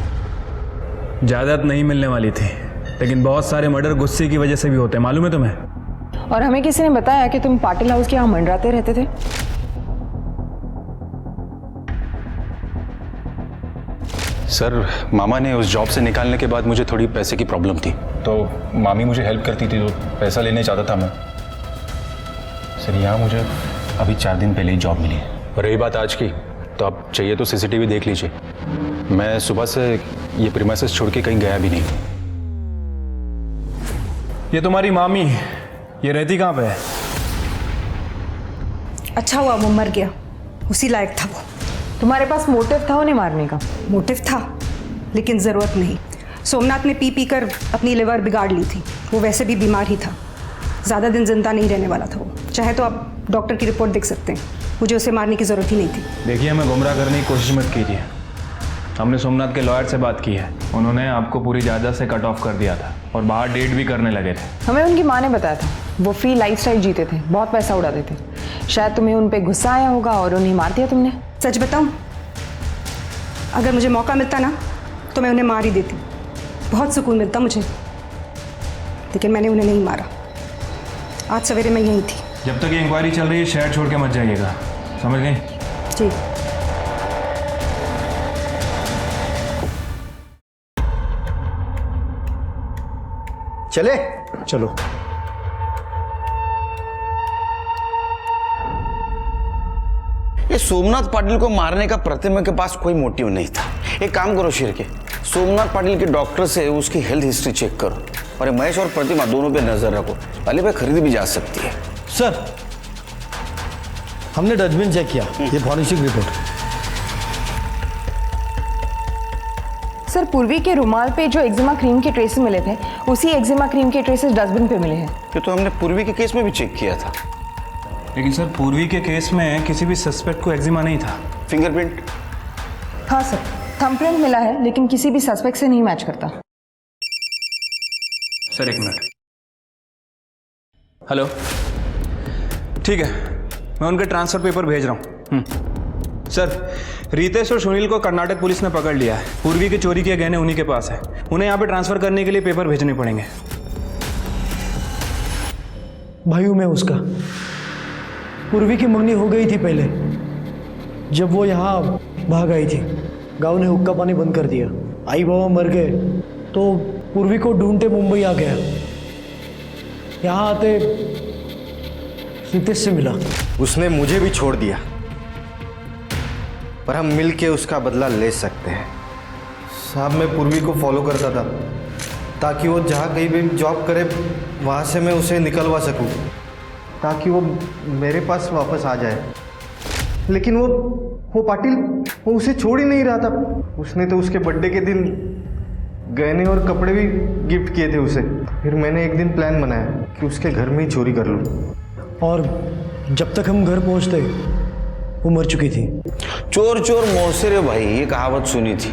Speaker 8: जायदाद नहीं मिलने वाली थी, लेकिन बहुत सारे मर्डर गुस्से की वजह से भी होते हैं, मालूम है तुम्हें?
Speaker 11: और हमें किसी ने बताया कि तुम पाटिल हाउस के यहाँ मंडराते रहते थे।
Speaker 14: सर मामा ने उस जॉब से निकालने के बाद मुझे थोड़ी पैसे की प्रॉब्लम थी, तो मामी मुझे हेल्प करती थी, तो पैसा लेने चाहता था मैं। सर यहाँ मुझे अभी 4 दिन पहले ही जॉब मिली है।
Speaker 6: और रही बात आज की,
Speaker 14: तो आप चाहिए तो सीसीटीवी देख लीजिए। मैं सुबह से ये प्रीमाइसेस छोड़ के कहीं गया भी नहीं।
Speaker 8: ये तुम्हारी मामी, ये रहती कहाँ पे है?
Speaker 9: अच्छा हुआ वो मर गया, उसी लायक था वो।
Speaker 11: तुम्हारे पास मोटिव था उन्हें मारने का?
Speaker 9: मोटिव था, लेकिन ज़रूरत नहीं। सोमनाथ ने पी कर अपनी लिवर बिगाड़ ली थी। वो वैसे भी बीमार ही था, ज़्यादा दिन जिंदा नहीं रहने वाला था वो। चाहे तो आप डॉक्टर की रिपोर्ट देख सकते हैं। मुझे उसे मारने की ज़रूरत ही नहीं थी।
Speaker 8: देखिए, हमें गुमराह करने की कोशिश मत कीजिए। हमने सोमनाथ के लॉयर से बात की है, उन्होंने आपको पूरी जायदाद से कट ऑफ कर दिया था और बाहर डेट भी करने लगे थे।
Speaker 11: हमें उनकी माँ ने बताया था वो फ्री लाइफस्टाइल जीते थे, बहुत पैसा उड़ाते थे। शायद तुम्हें उन पे गुस्सा आया होगा और उन्हें मार दिया तुमने।
Speaker 9: सच बताऊं, अगर मुझे मौका मिलता ना तो मैं उन्हें मार ही देती। बहुत सुकून मिलता मुझे, लेकिन मैंने उन्हें नहीं मारा। आज सवेरे मैं यहीं थी।
Speaker 8: जब तक ये इंक्वायरी चल रही है शहर छोड़ के मत जाइएगा, समझ गए?
Speaker 9: जी।
Speaker 16: चले
Speaker 13: चलो।
Speaker 10: ये सोमनाथ पाटिल को मारने का प्रतिमा के पास कोई मोटिव नहीं था। एक काम करो शिर्के, सोमनाथ पाटिल के डॉक्टर से उसकी हेल्थ हिस्ट्री चेक करो और ये महेश और प्रतिमा दोनों पे नजर रखो। पहले पे खरीदी भी जा सकती है।
Speaker 13: सर, हमने डस्टबिन चेक किया, ये फॉरेंसिक रिपोर्ट।
Speaker 11: सर, पूर्वी के रुमाल पे जो एक्जिमा क्रीम के ट्रेसेस मिले थे, उसी एक्जिमा क्रीम के ट्रेसेस डस्टबिन पे मिले हैं।
Speaker 10: ये तो हमने पूर्वी के केस में भी चेक किया था।
Speaker 8: लेकिन सर, पूर्वी के केस में किसी भी सस्पेक्ट को एक्जिमा नहीं था।
Speaker 10: फिंगरप्रिंट?
Speaker 11: हाँ सर, थंबप्रिंट मिला है, लेकिन किसी भी सस्पेक्ट से नहीं मैच करता।
Speaker 8: सर एक मिनट। हेलो, ठीक है, मैं उनके ट्रांसफर पेपर भेज रहा हूँ। सर, रितेश और सुनील को कर्नाटक पुलिस ने पकड़ लिया है। पूर्वी के चोरी किए गहने उन्हीं के पास है। उन्हें यहाँ पे ट्रांसफर करने के लिए पेपर भेजने पड़ेंगे।
Speaker 13: भाई हूं मैं उसका। पूर्वी की मंगनी हो गई थी पहले, जब वो यहाँ भाग आई थी। गांव ने हुक्का पानी बंद कर दिया, आई बाबा मर गए, तो पूर्वी को ढूंढते मुंबई आ गया। यहाँ आते रितेश से मिला।
Speaker 16: उसने मुझे भी छोड़ दिया, पर हम मिल के उसका बदला ले सकते हैं।
Speaker 19: साहब, मैं पूर्वी को फॉलो करता था ताकि वो जहाँ कहीं भी जॉब करे वहाँ से मैं उसे निकलवा सकूं, ताकि वो मेरे पास वापस आ जाए। लेकिन वो पाटिल, वो उसे छोड़ ही नहीं रहा था। उसने तो उसके बर्थडे के दिन गहने और कपड़े भी गिफ्ट किए थे उसे। फिर मैंने एक दिन प्लान बनाया कि उसके घर में ही चोरी कर लूँ।
Speaker 13: और जब तक हम घर पहुंचते वो मर चुकी थी।
Speaker 10: चोर चोर मौसे रे भाई, ये कहावत सुनी थी,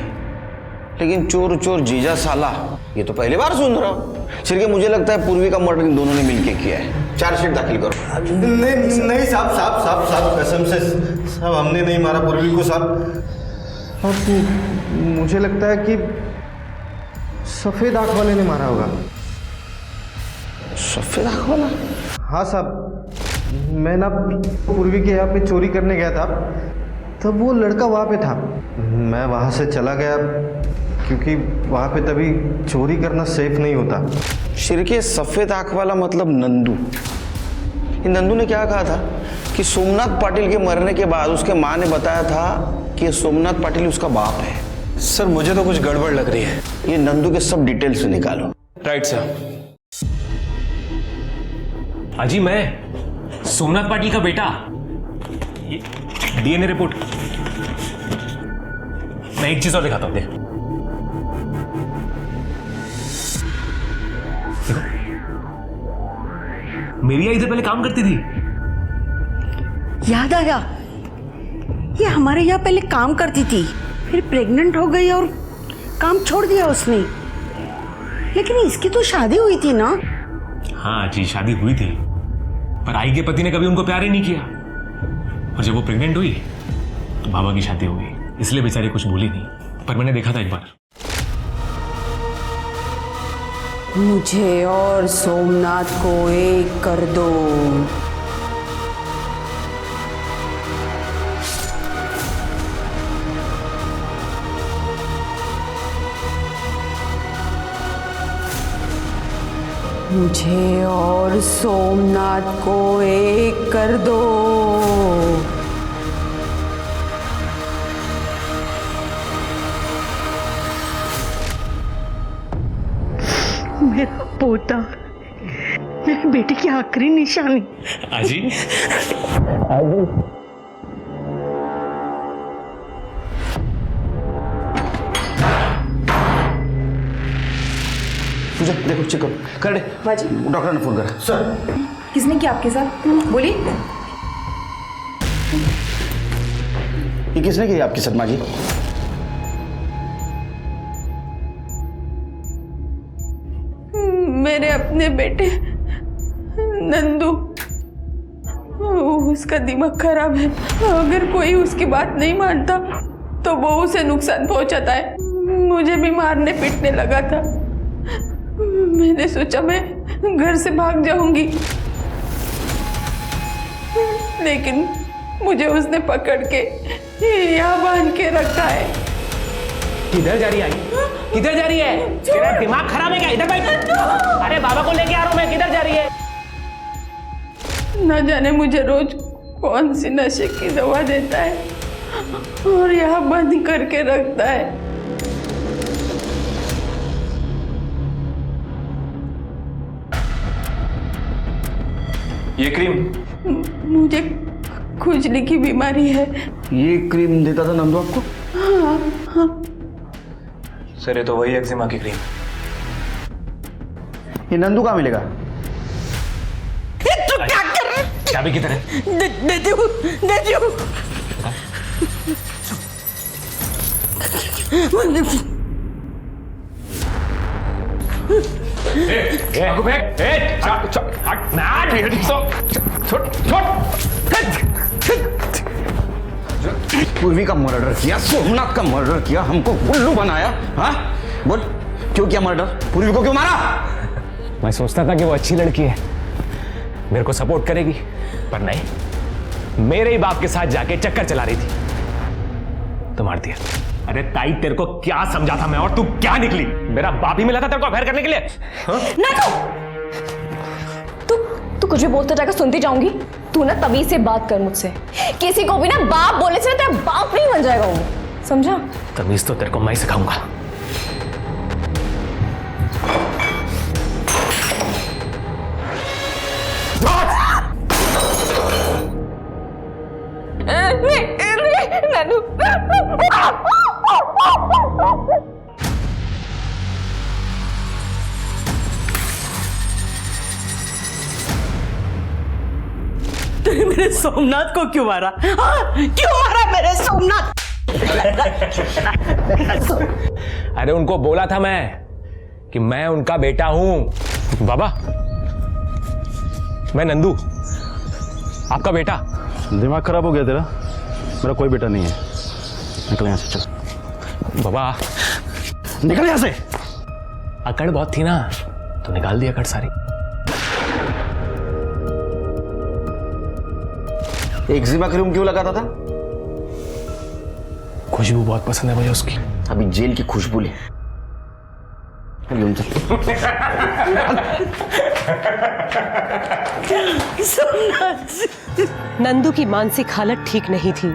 Speaker 10: लेकिन चोर चोर जीजा साला ये तो पहली बार सुन रहा हूँ। सिर्फ मुझे लगता है पूर्वी का मर्डर इन दोनों ने मिलके किया है। चार्जशीट दाखिल करो।
Speaker 19: नहीं साहब, कसम से साहब, हमने नहीं मारा पूर्वी को साहब। मुझे लगता है कि सफेद आंख वाले ने मारा होगा।
Speaker 10: सफेद आंख वाला?
Speaker 19: हाँ साहब, मैं ना पूर्वी के यहाँ पे चोरी करने गया था, तब वो लड़का वहाँ पे था। मैं वहाँ से चला गया क्योंकि वहाँ पे तभी चोरी करना सेफ नहीं होता।
Speaker 10: शिरके, सफेद आंख वाला मतलब नंदू। ये नंदू ने क्या कहा था कि सोमनाथ पाटिल के मरने के बाद उसके माँ ने बताया था कि सोमनाथ पाटिल उसका बाप है।
Speaker 14: सर, मुझे तो कुछ गड़बड़ लग रही है।
Speaker 10: ये नंदू के सब डिटेल्स निकालो।
Speaker 6: Right sir. अजी, मैं सोमनाथ पाटिल का बेटा। DNA report. मैं एक चीज और दिखाता हूं। देखो, मेरी यहाँ इधर पहले काम करती थी।
Speaker 2: याद आया, ये हमारे यहाँ पहले काम करती थी, फिर प्रेग्नेंट हो गई और काम छोड़ दिया उसने। लेकिन इसकी तो शादी हुई थी ना?
Speaker 6: हाँ जी, शादी हुई थी, पर आई के पति ने कभी उनको प्यार ही नहीं किया। और जब वो प्रेग्नेंट हुई तो बाबा की शादी हो गई, इसलिए बेचारी कुछ भूली नहीं। पर मैंने देखा था एक बार।
Speaker 2: मुझे और सोमनाथ को एक कर दो। मुझे और सोमनाथ को एक कर दो।
Speaker 20: पोता, मेरी बेटी की आखिरी निशानी।
Speaker 6: आजी
Speaker 10: तुझे देखो चेक कर दे। डॉक्टर ने फोन करा। सर
Speaker 9: किसने किया आपके साथ? बोलिए।
Speaker 10: ये किसने किया आपकी सदमा जी?
Speaker 20: मेरे अपने बेटे नंदू, उसका दिमाग खराब है। अगर कोई उसकी बात नहीं मानता तो वो उसे नुकसान पहुंचाता है। मुझे भी मारने पीटने लगा था। मैंने सोचा मैं घर से भाग जाऊंगी, लेकिन मुझे उसने पकड़ के यहाँ बांध के रखा है।
Speaker 6: किधर जा रही है? किधर जा रही है? तेरा दिमाग खराब है क्या? इधर बैठ। अरे बाबा को लेके आ रहा हूं मैं। किधर जा रही है?
Speaker 20: न जाने मुझे रोज कौन सी नशे की दवा देता है और यहाँ बंद करके रखता है।
Speaker 6: ये क्रीम
Speaker 20: मुझे खुजली की बीमारी है।
Speaker 10: ये क्रीम देता था नंदू आपको?
Speaker 20: हाँ हाँ।
Speaker 6: सर ये तो वही एक्जिमा की क्रीम।
Speaker 10: ये नंदू कहाँ मिलेगा?
Speaker 2: तू क्या कर रहा है?
Speaker 6: चाबी किधर है?
Speaker 2: देती हूँ, देती हूँ। पूर्वी का मर्डर किया, सोमनाथ का मर्डर किया, हमको उल्लू बनाया। हाँ बोल, क्यों किया मर्डर? पूर्वी को क्यों मारा?
Speaker 6: मैं सोचता था कि वो अच्छी लड़की है, मेरे को सपोर्ट करेगी, पर नहीं, मेरे ही बाप के साथ जाके चक्कर चला रही थी तो मार दिया। अरे ताई तेरे को क्या समझा था मैं, और तू क्या निकली? मेरा बाप ही मिला था तेरे को अफेयर करने के लिए।
Speaker 5: तू कुछ भी बोलता जाकर सुनती जाऊंगी। तू ना तमीज से बात कर मुझसे। किसी को भी ना बाप बोले से तेरा बाप नहीं बन जाएगा वो, समझा?
Speaker 6: तमीज तो तेरे को मैं ही सिखाऊंगा।
Speaker 2: तूने मेरे सोमनाथ को क्यों मारा? हाँ, क्यों मारा मेरे सोमनाथ?
Speaker 6: अरे उनको बोला था मैं कि मैं उनका बेटा हूं। बाबा, मैं नंदू, आपका बेटा।
Speaker 1: दिमाग खराब हो गया तेरा? मेरा कोई बेटा नहीं है। निकल यहाँ से, चल।
Speaker 6: बाबा
Speaker 1: निकल यहाँ से।
Speaker 6: अकड़ बहुत थी ना, तो निकाल दी अकड़ सारी।
Speaker 10: एक्जिमा क्रीम क्यों लगाता था?
Speaker 6: खुशबू बहुत पसंद है मुझे उसकी।
Speaker 10: अभी जेल की खुशबू ले।
Speaker 4: नंदू की मानसिक हालत ठीक नहीं थी।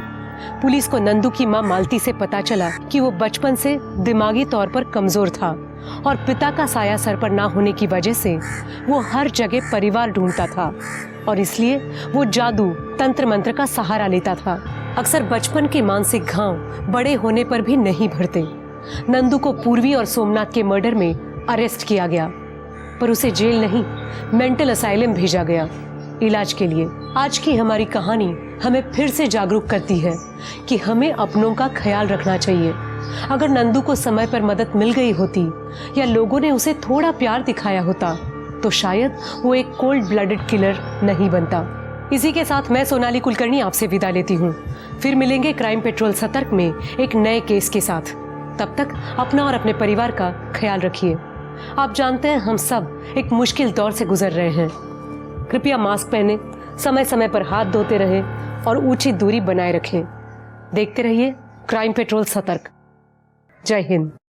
Speaker 4: पुलिस को नंदू की मां मालती से पता चला कि वो बचपन से दिमागी तौर पर कमजोर था और पिता का साया सर पर ना होने की वजह से वो हर जगह परिवार ढूंढता था और इसलिए वो जादू तंत्र मंत्र का सहारा लेता था। अक्सर बचपन के मानसिक घाव बड़े होने पर भी नहीं भरते। नंदू को पूर्वी और सोमनाथ के मर्डर में अरेस्ट किया गया, पर उसे जेल नहीं, मेंटल असाइलम भेजा गया इलाज के लिए। आज की हमारी कहानी हमें फिर से जागरूक करती है कि हमें अपनों का ख्याल रखना चाहिए। अगर नंदू को समय पर मदद मिल गई होती या लोगों ने उसे थोड़ा प्यार दिखाया होता तो शायद वो एक कोल्ड ब्लडेड किलर नहीं बनता। इसी के साथ मैं सोनाली कुलकर्णी आपसे विदा लेती हूँ। फिर मिलेंगे क्राइम पेट्रोल सतर्क में एक नए केस के साथ। तब तक अपना और अपने परिवार का ख्याल रखिए। आप जानते हैं हम सब एक मुश्किल दौर से गुजर रहे हैं। कृपया मास्क पहने, समय समय पर हाथ धोते रहें और ऊंची दूरी बनाए रखें। देखते रहिए क्राइम पेट्रोल सतर्क। जय हिंद।